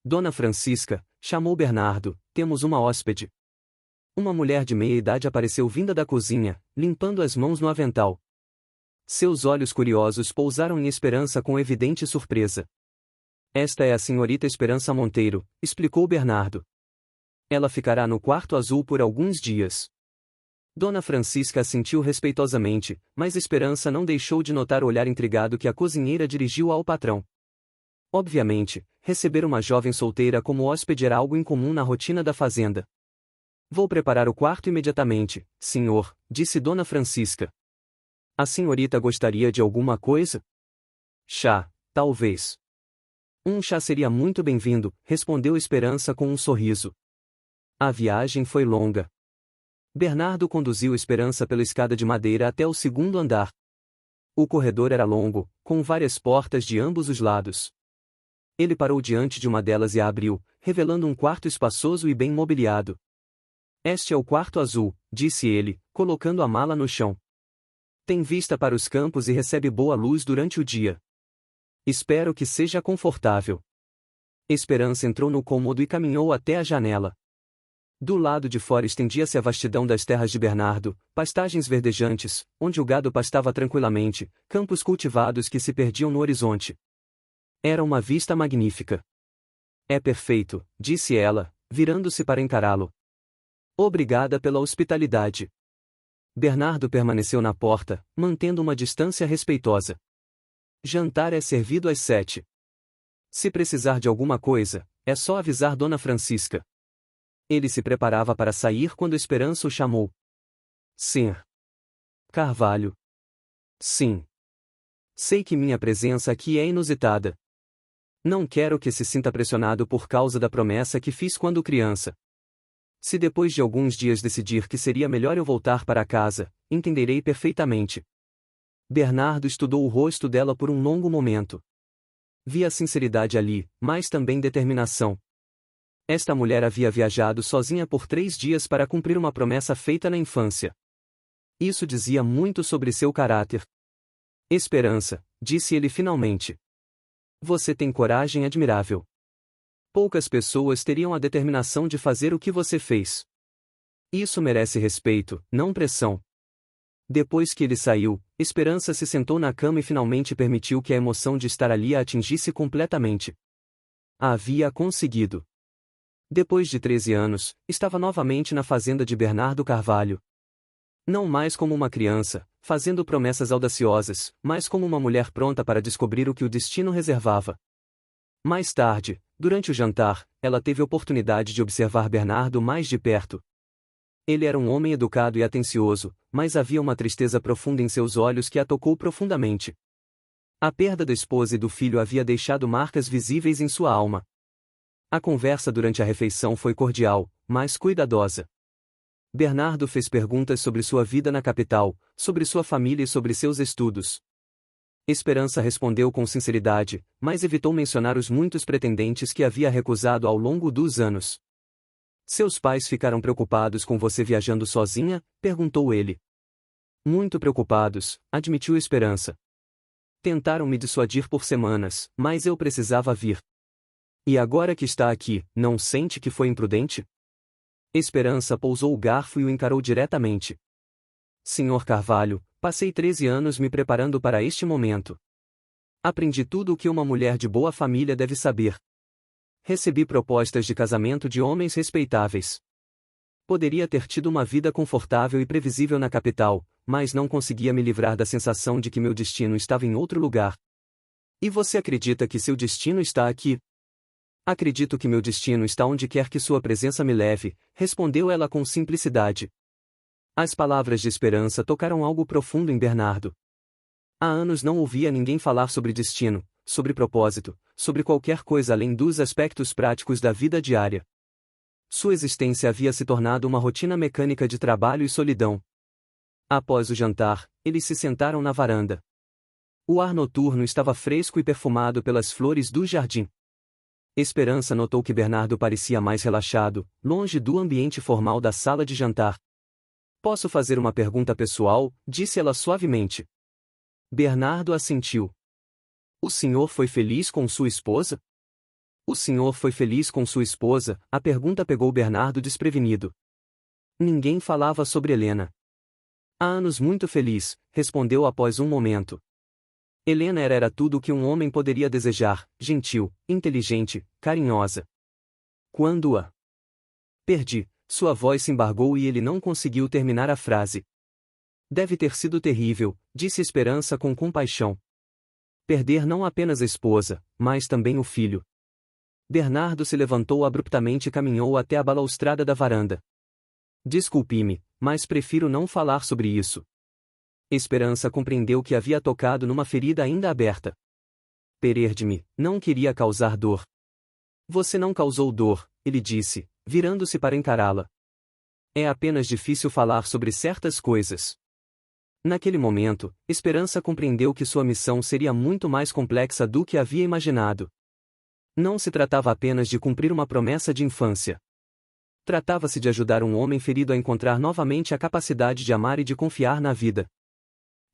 Dona Francisca, chamou Bernardo, temos uma hóspede. Uma mulher de meia idade apareceu vinda da cozinha, limpando as mãos no avental. Seus olhos curiosos pousaram em Esperança com evidente surpresa. Esta é a senhorita Esperança Monteiro, explicou Bernardo. Ela ficará no quarto azul por alguns dias. Dona Francisca assentiu respeitosamente, mas Esperança não deixou de notar o olhar intrigado que a cozinheira dirigiu ao patrão. Obviamente, receber uma jovem solteira como hóspede era algo incomum na rotina da fazenda. Vou preparar o quarto imediatamente, senhor, disse Dona Francisca. A senhorita gostaria de alguma coisa? Chá, talvez. Um chá seria muito bem-vindo, respondeu Esperança com um sorriso. A viagem foi longa. Bernardo conduziu Esperança pela escada de madeira até o segundo andar. O corredor era longo, com várias portas de ambos os lados. Ele parou diante de uma delas e a abriu, revelando um quarto espaçoso e bem mobiliado. Este é o quarto azul, disse ele, colocando a mala no chão. Tem vista para os campos e recebe boa luz durante o dia. Espero que seja confortável. Esperança entrou no cômodo e caminhou até a janela. Do lado de fora estendia-se a vastidão das terras de Bernardo, pastagens verdejantes, onde o gado pastava tranquilamente, campos cultivados que se perdiam no horizonte. Era uma vista magnífica. É perfeito, disse ela, virando-se para encará-lo. Obrigada pela hospitalidade. Bernardo permaneceu na porta, mantendo uma distância respeitosa. Jantar é servido às 7. Se precisar de alguma coisa, é só avisar Dona Francisca. Ele se preparava para sair quando Esperança o chamou. Sr. Carvalho. Sim. Sei que minha presença aqui é inusitada. Não quero que se sinta pressionado por causa da promessa que fiz quando criança. Se depois de alguns dias decidir que seria melhor eu voltar para casa, entenderei perfeitamente. Bernardo estudou o rosto dela por um longo momento. Via sinceridade ali, mas também determinação. Esta mulher havia viajado sozinha por 3 dias para cumprir uma promessa feita na infância. Isso dizia muito sobre seu caráter. Esperança, disse ele finalmente. Você tem coragem admirável. Poucas pessoas teriam a determinação de fazer o que você fez. Isso merece respeito, não pressão. Depois que ele saiu, Esperança se sentou na cama e finalmente permitiu que a emoção de estar ali a atingisse completamente. A havia conseguido. Depois de 13 anos, estava novamente na fazenda de Bernardo Carvalho. Não mais como uma criança, fazendo promessas audaciosas, mas como uma mulher pronta para descobrir o que o destino reservava. Mais tarde, durante o jantar, ela teve oportunidade de observar Bernardo mais de perto. Ele era um homem educado e atencioso, mas havia uma tristeza profunda em seus olhos que a tocou profundamente. A perda da esposa e do filho havia deixado marcas visíveis em sua alma. A conversa durante a refeição foi cordial, mas cuidadosa. Bernardo fez perguntas sobre sua vida na capital, sobre sua família e sobre seus estudos. Esperança respondeu com sinceridade, mas evitou mencionar os muitos pretendentes que havia recusado ao longo dos anos. Seus pais ficaram preocupados com você viajando sozinha? Perguntou ele. Muito preocupados, admitiu Esperança. Tentaram me dissuadir por semanas, mas eu precisava vir. E agora que está aqui, não sente que foi imprudente? Esperança pousou o garfo e o encarou diretamente. Senhor Carvalho, passei 13 anos me preparando para este momento. Aprendi tudo o que uma mulher de boa família deve saber. Recebi propostas de casamento de homens respeitáveis. Poderia ter tido uma vida confortável e previsível na capital, mas não conseguia me livrar da sensação de que meu destino estava em outro lugar. E você acredita que seu destino está aqui? Acredito que meu destino está onde quer que sua presença me leve, respondeu ela com simplicidade. As palavras de Esperança tocaram algo profundo em Bernardo. Há anos não ouvia ninguém falar sobre destino, sobre propósito, sobre qualquer coisa além dos aspectos práticos da vida diária. Sua existência havia se tornado uma rotina mecânica de trabalho e solidão. Após o jantar, eles se sentaram na varanda. O ar noturno estava fresco e perfumado pelas flores do jardim. Esperança notou que Bernardo parecia mais relaxado, longe do ambiente formal da sala de jantar. Posso fazer uma pergunta pessoal? Disse ela suavemente. Bernardo assentiu. O senhor foi feliz com sua esposa? O senhor foi feliz com sua esposa? A pergunta pegou Bernardo desprevenido. Ninguém falava sobre Helena. Há anos muito feliz, respondeu após um momento. Helena era tudo o que um homem poderia desejar, gentil, inteligente, carinhosa. Quando a perdi, sua voz se embargou e ele não conseguiu terminar a frase. Deve ter sido terrível, disse Esperança com compaixão. Perder não apenas a esposa, mas também o filho. Bernardo se levantou abruptamente e caminhou até a balaustrada da varanda. Desculpe-me, mas prefiro não falar sobre isso. Esperança compreendeu que havia tocado numa ferida ainda aberta. Perder-me, não queria causar dor. Você não causou dor, ele disse, virando-se para encará-la. É apenas difícil falar sobre certas coisas. Naquele momento, Esperança compreendeu que sua missão seria muito mais complexa do que havia imaginado. Não se tratava apenas de cumprir uma promessa de infância. Tratava-se de ajudar um homem ferido a encontrar novamente a capacidade de amar e de confiar na vida.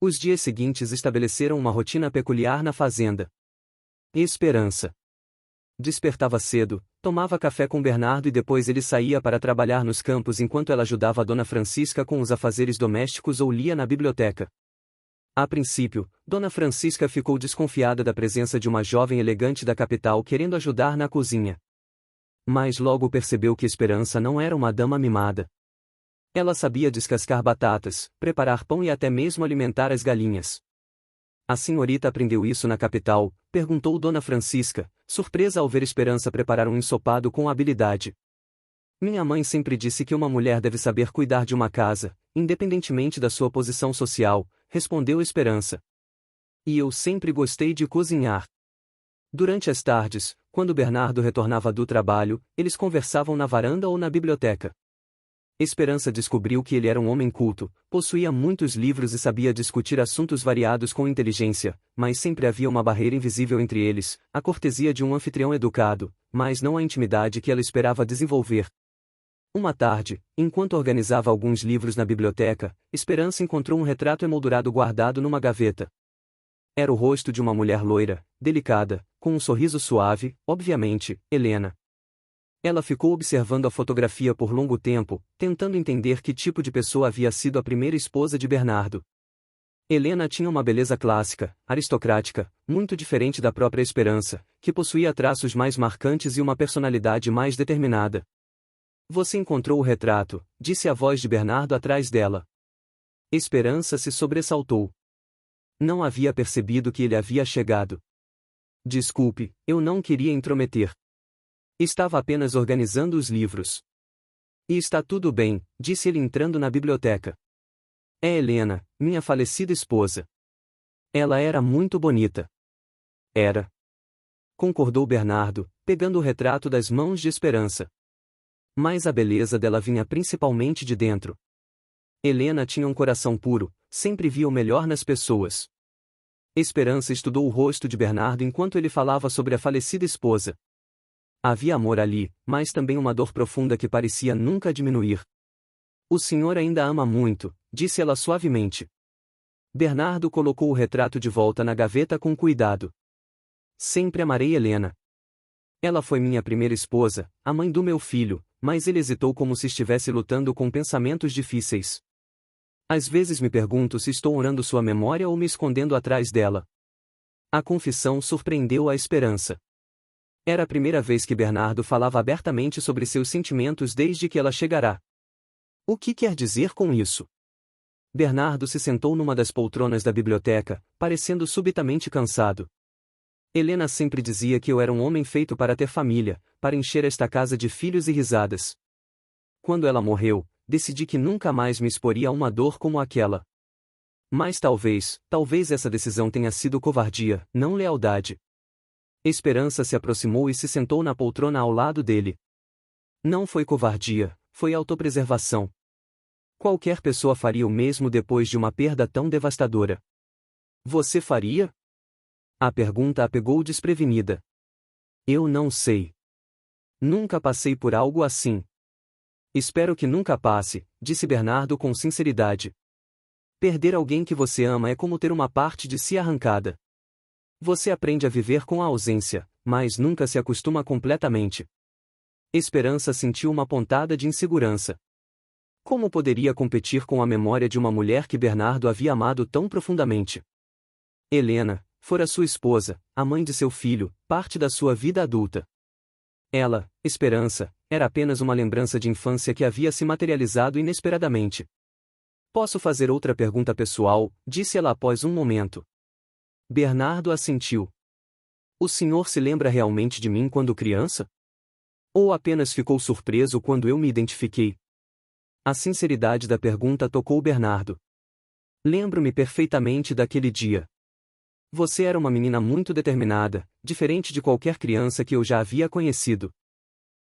Os dias seguintes estabeleceram uma rotina peculiar na fazenda. Esperança despertava cedo, tomava café com Bernardo e depois ele saía para trabalhar nos campos enquanto ela ajudava a Dona Francisca com os afazeres domésticos ou lia na biblioteca. A princípio, Dona Francisca ficou desconfiada da presença de uma jovem elegante da capital querendo ajudar na cozinha. Mas logo percebeu que Esperança não era uma dama mimada. Ela sabia descascar batatas, preparar pão e até mesmo alimentar as galinhas. A senhorita aprendeu isso na capital? Perguntou Dona Francisca, surpresa ao ver Esperança preparar um ensopado com habilidade. Minha mãe sempre disse que uma mulher deve saber cuidar de uma casa, independentemente da sua posição social, respondeu Esperança. E eu sempre gostei de cozinhar. Durante as tardes, quando Bernardo retornava do trabalho, eles conversavam na varanda ou na biblioteca. Esperança descobriu que ele era um homem culto, possuía muitos livros e sabia discutir assuntos variados com inteligência, mas sempre havia uma barreira invisível entre eles, a cortesia de um anfitrião educado, mas não a intimidade que ela esperava desenvolver. Uma tarde, enquanto organizava alguns livros na biblioteca, Esperança encontrou um retrato emoldurado guardado numa gaveta. Era o rosto de uma mulher loira, delicada, com um sorriso suave, obviamente, Helena. Ela ficou observando a fotografia por longo tempo, tentando entender que tipo de pessoa havia sido a primeira esposa de Bernardo. Helena tinha uma beleza clássica, aristocrática, muito diferente da própria Esperança, que possuía traços mais marcantes e uma personalidade mais determinada. Você encontrou o retrato, disse a voz de Bernardo atrás dela. Esperança se sobressaltou. Não havia percebido que ele havia chegado. Desculpe, eu não queria intrometer. Estava apenas organizando os livros. E está tudo bem, disse ele entrando na biblioteca. É Helena, minha falecida esposa. Ela era muito bonita. Era. concordou Bernardo, pegando o retrato das mãos de Esperança. Mas a beleza dela vinha principalmente de dentro. Helena tinha um coração puro, sempre via o melhor nas pessoas. Esperança estudou o rosto de Bernardo enquanto ele falava sobre a falecida esposa. Havia amor ali, mas também uma dor profunda que parecia nunca diminuir. O senhor ainda ama muito, disse ela suavemente. Bernardo colocou o retrato de volta na gaveta com cuidado. Sempre amarei Helena. Ela foi minha primeira esposa, a mãe do meu filho, mas ele hesitou como se estivesse lutando com pensamentos difíceis. Às vezes me pergunto se estou honrando sua memória ou me escondendo atrás dela. A confissão surpreendeu a Esperança. Era a primeira vez que Bernardo falava abertamente sobre seus sentimentos desde que ela chegara. O que quer dizer com isso? Bernardo se sentou numa das poltronas da biblioteca, parecendo subitamente cansado. Helena sempre dizia que eu era um homem feito para ter família, para encher esta casa de filhos e risadas. Quando ela morreu, decidi que nunca mais me exporia a uma dor como aquela. Mas talvez essa decisão tenha sido covardia, não lealdade. Esperança se aproximou e se sentou na poltrona ao lado dele. Não foi covardia, foi autopreservação. Qualquer pessoa faria o mesmo depois de uma perda tão devastadora. Você faria? A pergunta a pegou desprevenida. Eu não sei. Nunca passei por algo assim. Espero que nunca passe, disse Bernardo com sinceridade. Perder alguém que você ama é como ter uma parte de si arrancada. Você aprende a viver com a ausência, mas nunca se acostuma completamente. Esperança sentiu uma pontada de insegurança. Como poderia competir com a memória de uma mulher que Bernardo havia amado tão profundamente? Helena fora sua esposa, a mãe de seu filho, parte da sua vida adulta. Ela, Esperança, era apenas uma lembrança de infância que havia se materializado inesperadamente. Posso fazer outra pergunta pessoal, disse ela após um momento. Bernardo assentiu. O senhor se lembra realmente de mim quando criança? Ou apenas ficou surpreso quando eu me identifiquei? A sinceridade da pergunta tocou Bernardo. Lembro-me perfeitamente daquele dia. Você era uma menina muito determinada, diferente de qualquer criança que eu já havia conhecido.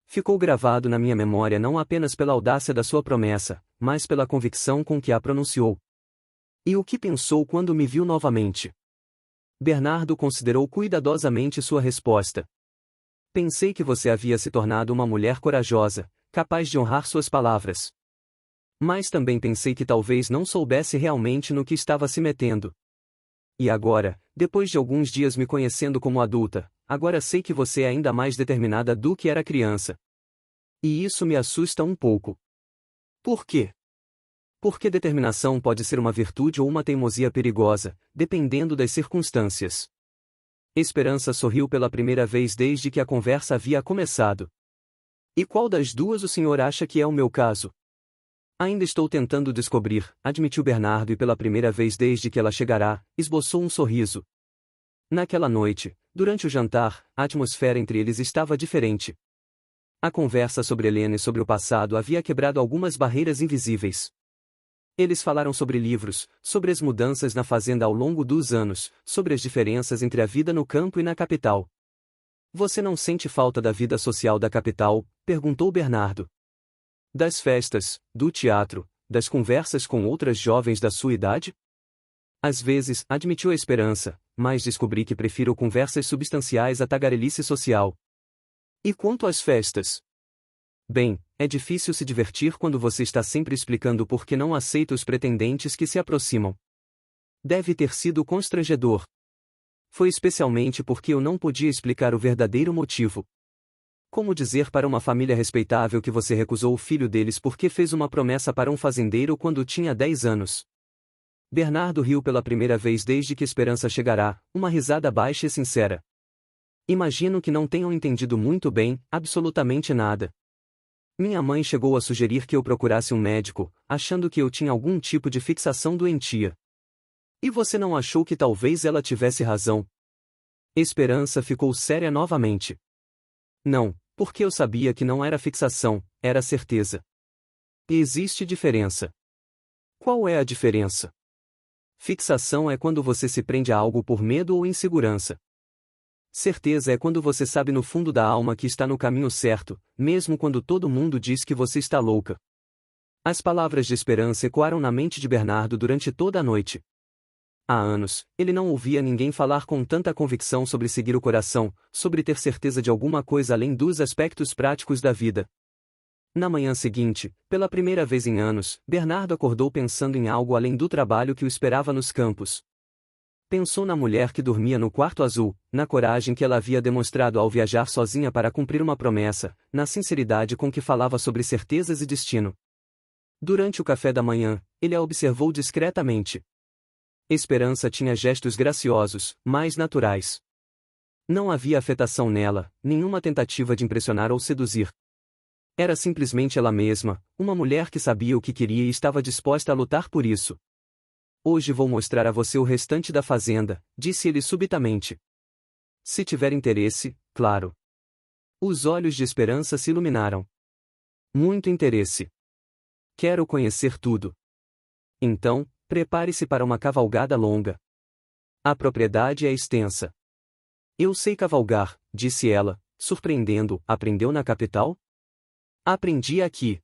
Ficou gravado na minha memória não apenas pela audácia da sua promessa, mas pela convicção com que a pronunciou. E o que pensou quando me viu novamente? Bernardo considerou cuidadosamente sua resposta. Pensei que você havia se tornado uma mulher corajosa, capaz de honrar suas palavras. Mas também pensei que talvez não soubesse realmente no que estava se metendo. E agora, depois de alguns dias me conhecendo como adulta, agora sei que você é ainda mais determinada do que era criança. E isso me assusta um pouco. Por quê? Porque determinação pode ser uma virtude ou uma teimosia perigosa, dependendo das circunstâncias. Esperança sorriu pela primeira vez desde que a conversa havia começado. E qual das duas o senhor acha que é o meu caso? Ainda estou tentando descobrir, admitiu Bernardo e pela primeira vez desde que ela chegará, esboçou um sorriso. Naquela noite, durante o jantar, a atmosfera entre eles estava diferente. A conversa sobre Helena e sobre o passado havia quebrado algumas barreiras invisíveis. Eles falaram sobre livros, sobre as mudanças na fazenda ao longo dos anos, sobre as diferenças entre a vida no campo e na capital. Você não sente falta da vida social da capital? Perguntou Bernardo. Das festas, do teatro, das conversas com outras jovens da sua idade? Às vezes, admitiu a Esperança, mas descobri que prefiro conversas substanciais à tagarelice social. E quanto às festas? Bem, é difícil se divertir quando você está sempre explicando por que não aceita os pretendentes que se aproximam. Deve ter sido constrangedor. Foi especialmente porque eu não podia explicar o verdadeiro motivo. Como dizer para uma família respeitável que você recusou o filho deles porque fez uma promessa para um fazendeiro quando tinha 10 anos? Bernardo riu pela primeira vez desde que Esperança chegará, uma risada baixa e sincera. Imagino que não tenham entendido muito bem, absolutamente nada. Minha mãe chegou a sugerir que eu procurasse um médico, achando que eu tinha algum tipo de fixação doentia. E você não achou que talvez ela tivesse razão? Esperança ficou séria novamente. Não, porque eu sabia que não era fixação, era certeza. E existe diferença. Qual é a diferença? Fixação é quando você se prende a algo por medo ou insegurança. Certeza é quando você sabe no fundo da alma que está no caminho certo, mesmo quando todo mundo diz que você está louca. As palavras de esperança ecoaram na mente de Bernardo durante toda a noite. Há anos, ele não ouvia ninguém falar com tanta convicção sobre seguir o coração, sobre ter certeza de alguma coisa além dos aspectos práticos da vida. Na manhã seguinte, pela primeira vez em anos, Bernardo acordou pensando em algo além do trabalho que o esperava nos campos. Pensou na mulher que dormia no quarto azul, na coragem que ela havia demonstrado ao viajar sozinha para cumprir uma promessa, na sinceridade com que falava sobre certezas e destino. Durante o café da manhã, ele a observou discretamente. Esperança tinha gestos graciosos, mais naturais. Não havia afetação nela, nenhuma tentativa de impressionar ou seduzir. Era simplesmente ela mesma, uma mulher que sabia o que queria e estava disposta a lutar por isso. Hoje vou mostrar a você o restante da fazenda, disse ele subitamente. Se tiver interesse, claro. Os olhos de Esperança se iluminaram. Muito interesse. Quero conhecer tudo. Então, prepare-se para uma cavalgada longa. A propriedade é extensa. Eu sei cavalgar, disse ela, surpreendendo. Aprendeu na capital? Aprendi aqui.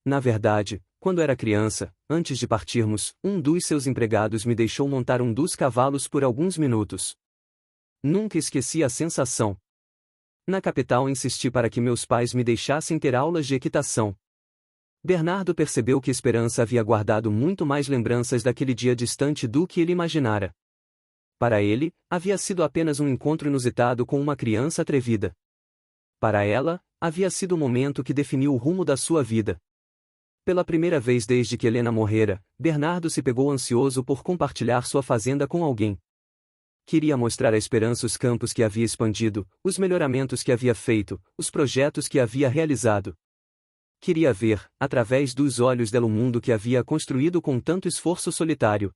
Na verdade, quando era criança, antes de partirmos, um dos seus empregados me deixou montar um dos cavalos por alguns minutos. Nunca esqueci a sensação. Na capital insisti para que meus pais me deixassem ter aulas de equitação. Bernardo percebeu que Esperança havia guardado muito mais lembranças daquele dia distante do que ele imaginara. Para ele, havia sido apenas um encontro inusitado com uma criança atrevida. Para ela, havia sido o momento que definiu o rumo da sua vida. Pela primeira vez desde que Helena morrera, Bernardo se pegou ansioso por compartilhar sua fazenda com alguém. Queria mostrar a Esperança os campos que havia expandido, os melhoramentos que havia feito, os projetos que havia realizado. Queria ver, através dos olhos dela, o mundo que havia construído com tanto esforço solitário.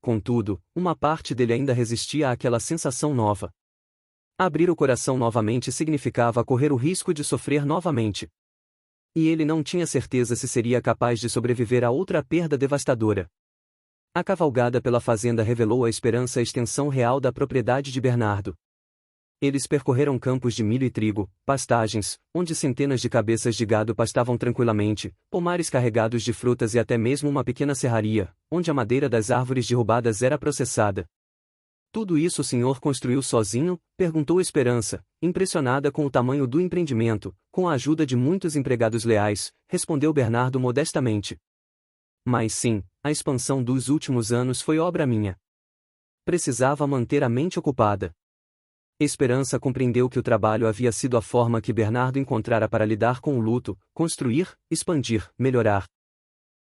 Contudo, uma parte dele ainda resistia àquela sensação nova. Abrir o coração novamente significava correr o risco de sofrer novamente. E ele não tinha certeza se seria capaz de sobreviver a outra perda devastadora. A cavalgada pela fazenda revelou à Esperança a extensão real da propriedade de Bernardo. Eles percorreram campos de milho e trigo, pastagens, onde centenas de cabeças de gado pastavam tranquilamente, pomares carregados de frutas e até mesmo uma pequena serraria, onde a madeira das árvores derrubadas era processada. Tudo isso o senhor construiu sozinho? Perguntou Esperança, impressionada com o tamanho do empreendimento. Com a ajuda de muitos empregados leais, respondeu Bernardo modestamente. Mas sim, a expansão dos últimos anos foi obra minha. Precisava manter a mente ocupada. Esperança compreendeu que o trabalho havia sido a forma que Bernardo encontrara para lidar com o luto, construir, expandir, melhorar.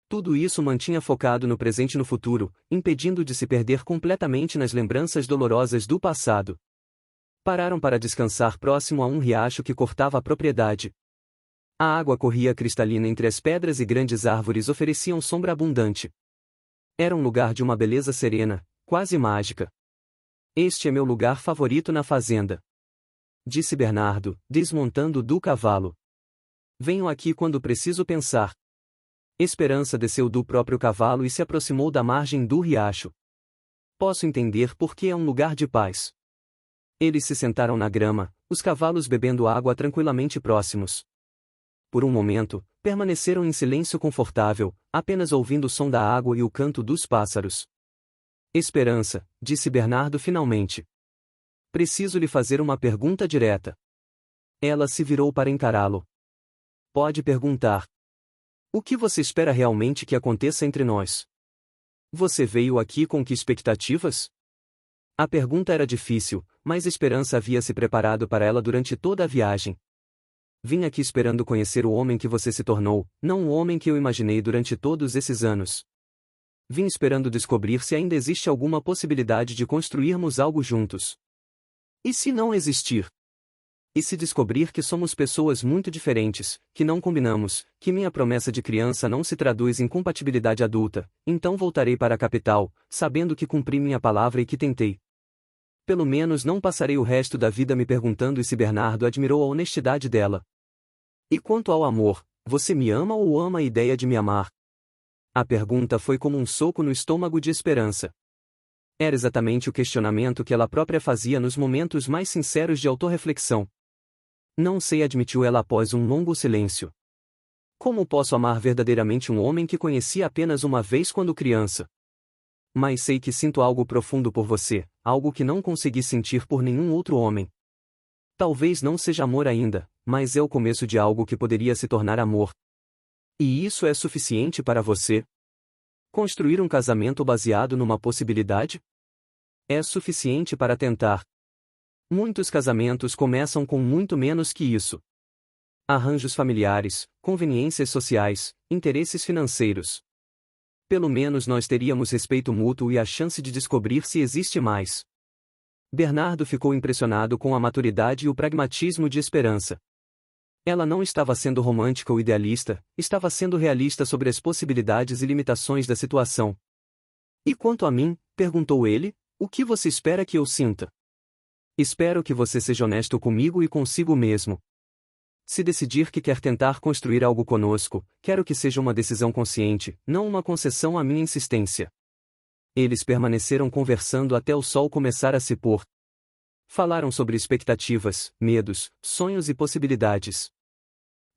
Tudo isso mantinha focado no presente e no futuro, impedindo de se perder completamente nas lembranças dolorosas do passado. Pararam para descansar próximo a um riacho que cortava a propriedade. A água corria cristalina entre as pedras e grandes árvores ofereciam sombra abundante. Era um lugar de uma beleza serena, quase mágica. Este é meu lugar favorito na fazenda, disse Bernardo, desmontando do cavalo. Venho aqui quando preciso pensar. Esperança desceu do próprio cavalo e se aproximou da margem do riacho. Posso entender por que é um lugar de paz. Eles se sentaram na grama, os cavalos bebendo água tranquilamente próximos. Por um momento, permaneceram em silêncio confortável, apenas ouvindo o som da água e o canto dos pássaros. Esperança, disse Bernardo finalmente. Preciso lhe fazer uma pergunta direta. Ela se virou para encará-lo. Pode perguntar. O que você espera realmente que aconteça entre nós? Você veio aqui com que expectativas? A pergunta era difícil, mas Esperança havia se preparado para ela durante toda a viagem. Vim aqui esperando conhecer o homem que você se tornou, não o homem que eu imaginei durante todos esses anos. Vim esperando descobrir se ainda existe alguma possibilidade de construirmos algo juntos. E se não existir? E se descobrir que somos pessoas muito diferentes, que não combinamos, que minha promessa de criança não se traduz em compatibilidade adulta, então voltarei para a capital, sabendo que cumpri minha palavra e que tentei. Pelo menos não passarei o resto da vida me perguntando se Bernardo admirou a honestidade dela. E quanto ao amor, você me ama ou ama a ideia de me amar? A pergunta foi como um soco no estômago de Esperança. Era exatamente o questionamento que ela própria fazia nos momentos mais sinceros de autorreflexão. Não sei, admitiu ela após um longo silêncio. Como posso amar verdadeiramente um homem que conheci apenas uma vez quando criança? Mas sei que sinto algo profundo por você, algo que não consegui sentir por nenhum outro homem. Talvez não seja amor ainda, mas é o começo de algo que poderia se tornar amor. E isso é suficiente para você? Construir um casamento baseado numa possibilidade? É suficiente para tentar. Muitos casamentos começam com muito menos que isso. Arranjos familiares, conveniências sociais, interesses financeiros. Pelo menos nós teríamos respeito mútuo e a chance de descobrir se existe mais. Bernardo ficou impressionado com a maturidade e o pragmatismo de Esperança. Ela não estava sendo romântica ou idealista, estava sendo realista sobre as possibilidades e limitações da situação. E quanto a mim, perguntou ele, o que você espera que eu sinta? Espero que você seja honesto comigo e consigo mesmo. Se decidir que quer tentar construir algo conosco, quero que seja uma decisão consciente, não uma concessão à minha insistência. Eles permaneceram conversando até o sol começar a se pôr. Falaram sobre expectativas, medos, sonhos e possibilidades.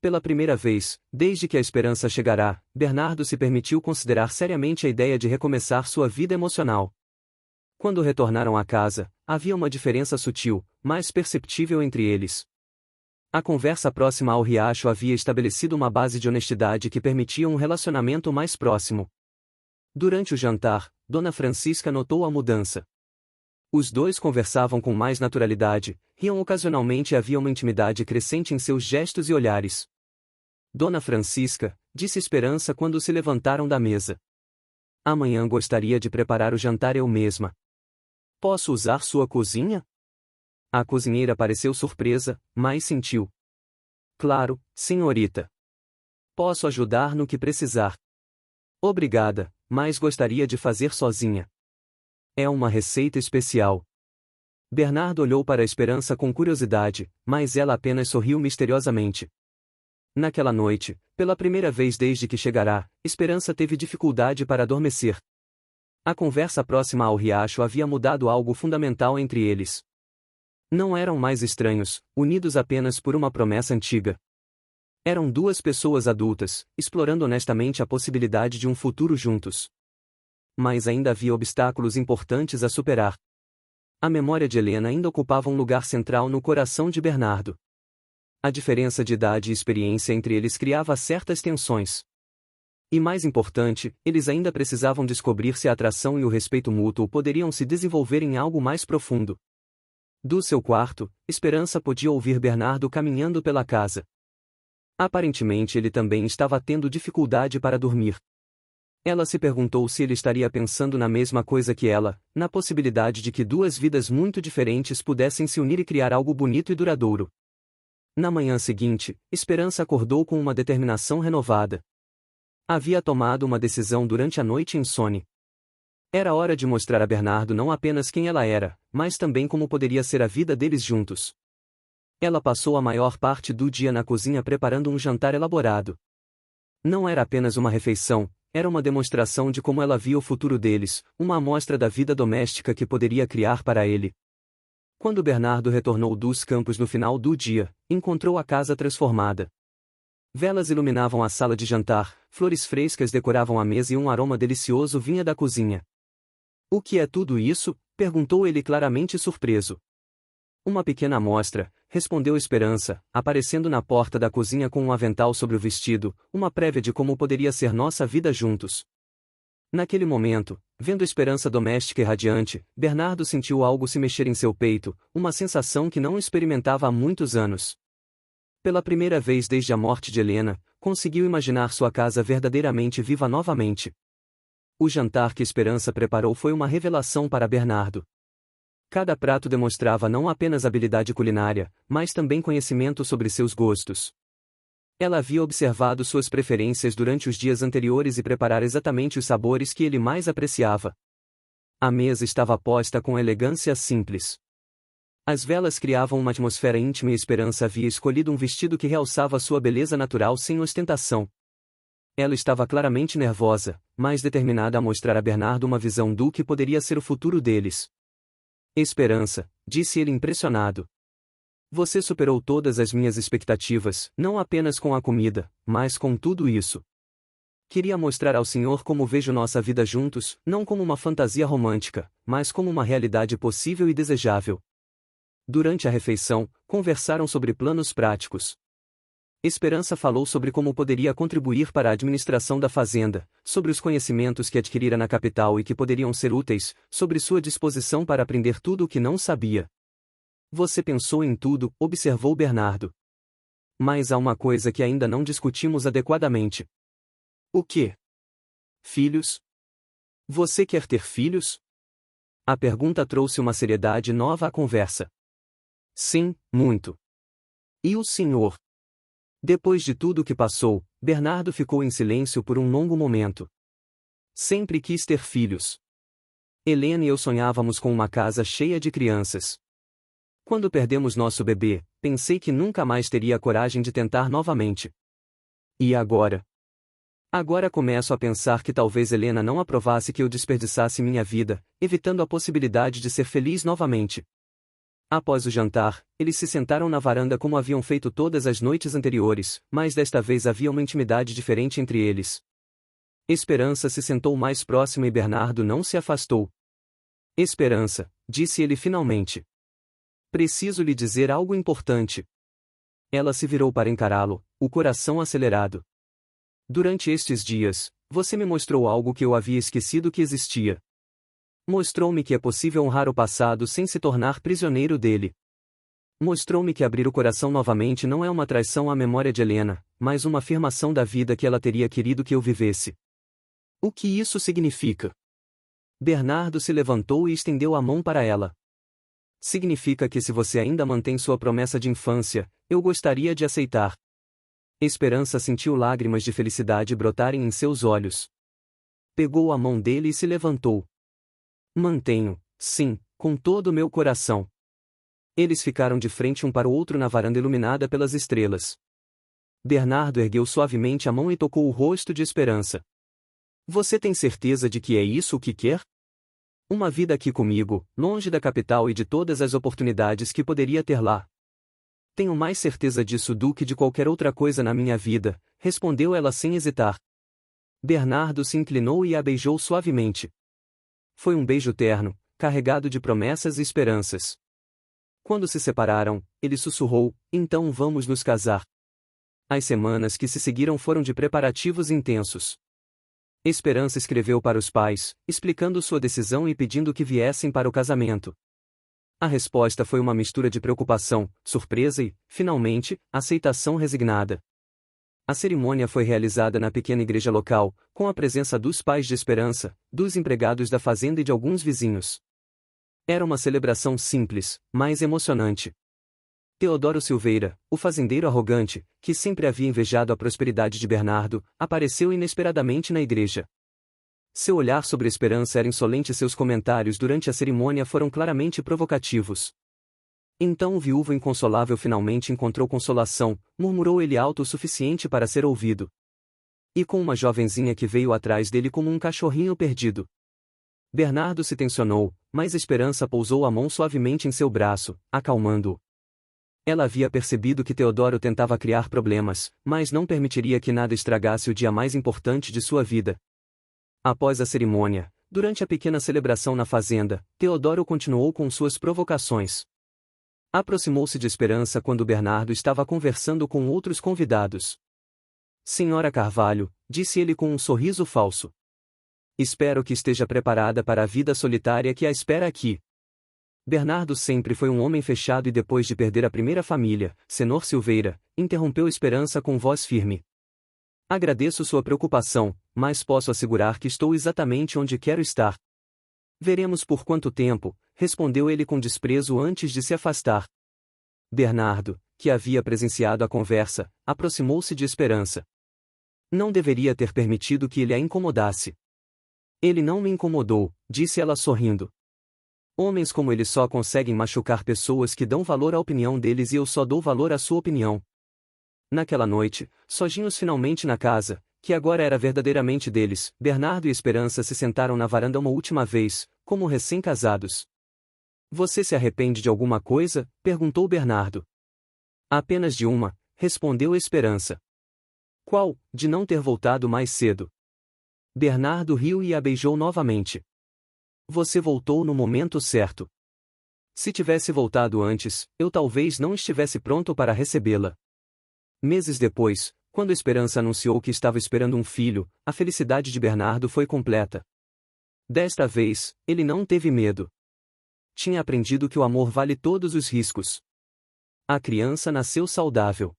Pela primeira vez, desde que a esperança chegará, Bernardo se permitiu considerar seriamente a ideia de recomeçar sua vida emocional. Quando retornaram à casa, havia uma diferença sutil, mas perceptível entre eles. A conversa próxima ao riacho havia estabelecido uma base de honestidade que permitia um relacionamento mais próximo. Durante o jantar, Dona Francisca notou a mudança. Os dois conversavam com mais naturalidade, riam ocasionalmente e havia uma intimidade crescente em seus gestos e olhares. Dona Francisca, disse Esperança quando se levantaram da mesa. Amanhã gostaria de preparar o jantar eu mesma. Posso usar sua cozinha? A cozinheira pareceu surpresa, mas sentiu. Claro, senhorita. Posso ajudar no que precisar. Obrigada, mas gostaria de fazer sozinha. É uma receita especial. Bernardo olhou para a Esperança com curiosidade, mas ela apenas sorriu misteriosamente. Naquela noite, pela primeira vez desde que chegará, Esperança teve dificuldade para adormecer. A conversa próxima ao riacho havia mudado algo fundamental entre eles. Não eram mais estranhos, unidos apenas por uma promessa antiga. Eram duas pessoas adultas, explorando honestamente a possibilidade de um futuro juntos. Mas ainda havia obstáculos importantes a superar. A memória de Helena ainda ocupava um lugar central no coração de Bernardo. A diferença de idade e experiência entre eles criava certas tensões. E mais importante, eles ainda precisavam descobrir se a atração e o respeito mútuo poderiam se desenvolver em algo mais profundo. Do seu quarto, Esperança podia ouvir Bernardo caminhando pela casa. Aparentemente ele também estava tendo dificuldade para dormir. Ela se perguntou se ele estaria pensando na mesma coisa que ela, na possibilidade de que duas vidas muito diferentes pudessem se unir e criar algo bonito e duradouro. Na manhã seguinte, Esperança acordou com uma determinação renovada. Havia tomado uma decisão durante a noite insone. Era hora de mostrar a Bernardo não apenas quem ela era, mas também como poderia ser a vida deles juntos. Ela passou a maior parte do dia na cozinha preparando um jantar elaborado. Não era apenas uma refeição, era uma demonstração de como ela via o futuro deles, uma amostra da vida doméstica que poderia criar para ele. Quando Bernardo retornou dos campos no final do dia, encontrou a casa transformada. Velas iluminavam a sala de jantar, flores frescas decoravam a mesa e um aroma delicioso vinha da cozinha. O que é tudo isso? Perguntou ele claramente surpreso. Uma pequena amostra, respondeu Esperança, aparecendo na porta da cozinha com um avental sobre o vestido, uma prévia de como poderia ser nossa vida juntos. Naquele momento, vendo Esperança doméstica e radiante, Bernardo sentiu algo se mexer em seu peito, uma sensação que não experimentava há muitos anos. Pela primeira vez desde a morte de Helena, conseguiu imaginar sua casa verdadeiramente viva novamente. O jantar que Esperança preparou foi uma revelação para Bernardo. Cada prato demonstrava não apenas habilidade culinária, mas também conhecimento sobre seus gostos. Ela havia observado suas preferências durante os dias anteriores e preparara exatamente os sabores que ele mais apreciava. A mesa estava posta com elegância simples. As velas criavam uma atmosfera íntima e Esperança havia escolhido um vestido que realçava sua beleza natural sem ostentação. Ela estava claramente nervosa, mas determinada a mostrar a Bernardo uma visão do que poderia ser o futuro deles. Esperança, disse ele impressionado. Você superou todas as minhas expectativas, não apenas com a comida, mas com tudo isso. Queria mostrar ao senhor como vejo nossa vida juntos, não como uma fantasia romântica, mas como uma realidade possível e desejável. Durante a refeição, conversaram sobre planos práticos. Esperança falou sobre como poderia contribuir para a administração da fazenda, sobre os conhecimentos que adquirira na capital e que poderiam ser úteis, sobre sua disposição para aprender tudo o que não sabia. Você pensou em tudo, observou Bernardo. Mas há uma coisa que ainda não discutimos adequadamente. O quê? Filhos? Você quer ter filhos? A pergunta trouxe uma seriedade nova à conversa. Sim, muito. E o senhor? Depois de tudo o que passou, Bernardo ficou em silêncio por um longo momento. Sempre quis ter filhos. Helena e eu sonhávamos com uma casa cheia de crianças. Quando perdemos nosso bebê, pensei que nunca mais teria a coragem de tentar novamente. E agora? Agora começo a pensar que talvez Helena não aprovasse que eu desperdiçasse minha vida, evitando a possibilidade de ser feliz novamente. Após o jantar, eles se sentaram na varanda como haviam feito todas as noites anteriores, mas desta vez havia uma intimidade diferente entre eles. Esperança se sentou mais próxima e Bernardo não se afastou. Esperança, disse ele finalmente. Preciso lhe dizer algo importante. Ela se virou para encará-lo, o coração acelerado. Durante estes dias, você me mostrou algo que eu havia esquecido que existia. Mostrou-me que é possível honrar o passado sem se tornar prisioneiro dele. Mostrou-me que abrir o coração novamente não é uma traição à memória de Helena, mas uma afirmação da vida que ela teria querido que eu vivesse. O que isso significa? Bernardo se levantou e estendeu a mão para ela. Significa que se você ainda mantém sua promessa de infância, eu gostaria de aceitar. Esperança sentiu lágrimas de felicidade brotarem em seus olhos. Pegou a mão dele e se levantou. Mantenho, sim, com todo o meu coração. Eles ficaram de frente um para o outro na varanda iluminada pelas estrelas. Bernardo ergueu suavemente a mão e tocou o rosto de Esperança. Você tem certeza de que é isso o que quer? Uma vida aqui comigo, longe da capital e de todas as oportunidades que poderia ter lá. Tenho mais certeza disso do que de qualquer outra coisa na minha vida, respondeu ela sem hesitar. Bernardo se inclinou e a beijou suavemente. Foi um beijo terno, carregado de promessas e esperanças. Quando se separaram, ele sussurrou, então vamos nos casar. As semanas que se seguiram foram de preparativos intensos. Esperança escreveu para os pais, explicando sua decisão e pedindo que viessem para o casamento. A resposta foi uma mistura de preocupação, surpresa e, finalmente, aceitação resignada. A cerimônia foi realizada na pequena igreja local, com a presença dos pais de Esperança, dos empregados da fazenda e de alguns vizinhos. Era uma celebração simples, mas emocionante. Teodoro Silveira, o fazendeiro arrogante, que sempre havia invejado a prosperidade de Bernardo, apareceu inesperadamente na igreja. Seu olhar sobre Esperança era insolente e seus comentários durante a cerimônia foram claramente provocativos. Então o viúvo inconsolável finalmente encontrou consolação, murmurou ele alto o suficiente para ser ouvido. E com uma jovenzinha que veio atrás dele como um cachorrinho perdido. Bernardo se tensionou, mas Esperança pousou a mão suavemente em seu braço, acalmando-o. Ela havia percebido que Teodoro tentava criar problemas, mas não permitiria que nada estragasse o dia mais importante de sua vida. Após a cerimônia, durante a pequena celebração na fazenda, Teodoro continuou com suas provocações. Aproximou-se de Esperança quando Bernardo estava conversando com outros convidados. Senhora Carvalho, disse ele com um sorriso falso. Espero que esteja preparada para a vida solitária que a espera aqui. Bernardo sempre foi um homem fechado e depois de perder a primeira família, Senhor Silveira, interrompeu Esperança com voz firme. Agradeço sua preocupação, mas posso assegurar que estou exatamente onde quero estar. Veremos por quanto tempo, respondeu ele com desprezo antes de se afastar. Bernardo, que havia presenciado a conversa, aproximou-se de Esperança. Não deveria ter permitido que ele a incomodasse. Ele não me incomodou, disse ela sorrindo. Homens como ele só conseguem machucar pessoas que dão valor à opinião deles e eu só dou valor à sua opinião. Naquela noite, sozinhos finalmente na casa, que agora era verdadeiramente deles, Bernardo e Esperança se sentaram na varanda uma última vez, como recém-casados. Você se arrepende de alguma coisa? Perguntou Bernardo. Apenas de uma, respondeu Esperança. Qual? De não ter voltado mais cedo. Bernardo riu e a beijou novamente. Você voltou no momento certo. Se tivesse voltado antes, eu talvez não estivesse pronto para recebê-la. Meses depois, quando Esperança anunciou que estava esperando um filho, a felicidade de Bernardo foi completa. Desta vez, ele não teve medo. Tinha aprendido que o amor vale todos os riscos. A criança nasceu saudável.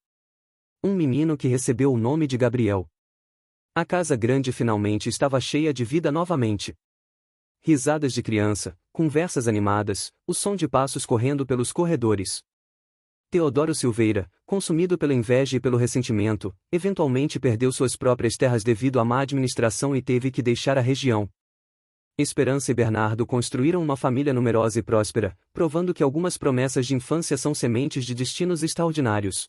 Um menino que recebeu o nome de Gabriel. A casa grande finalmente estava cheia de vida novamente. Risadas de criança, conversas animadas, o som de passos correndo pelos corredores. Teodoro Silveira, consumido pela inveja e pelo ressentimento, eventualmente perdeu suas próprias terras devido à má administração e teve que deixar a região. Esperança e Bernardo construíram uma família numerosa e próspera, provando que algumas promessas de infância são sementes de destinos extraordinários.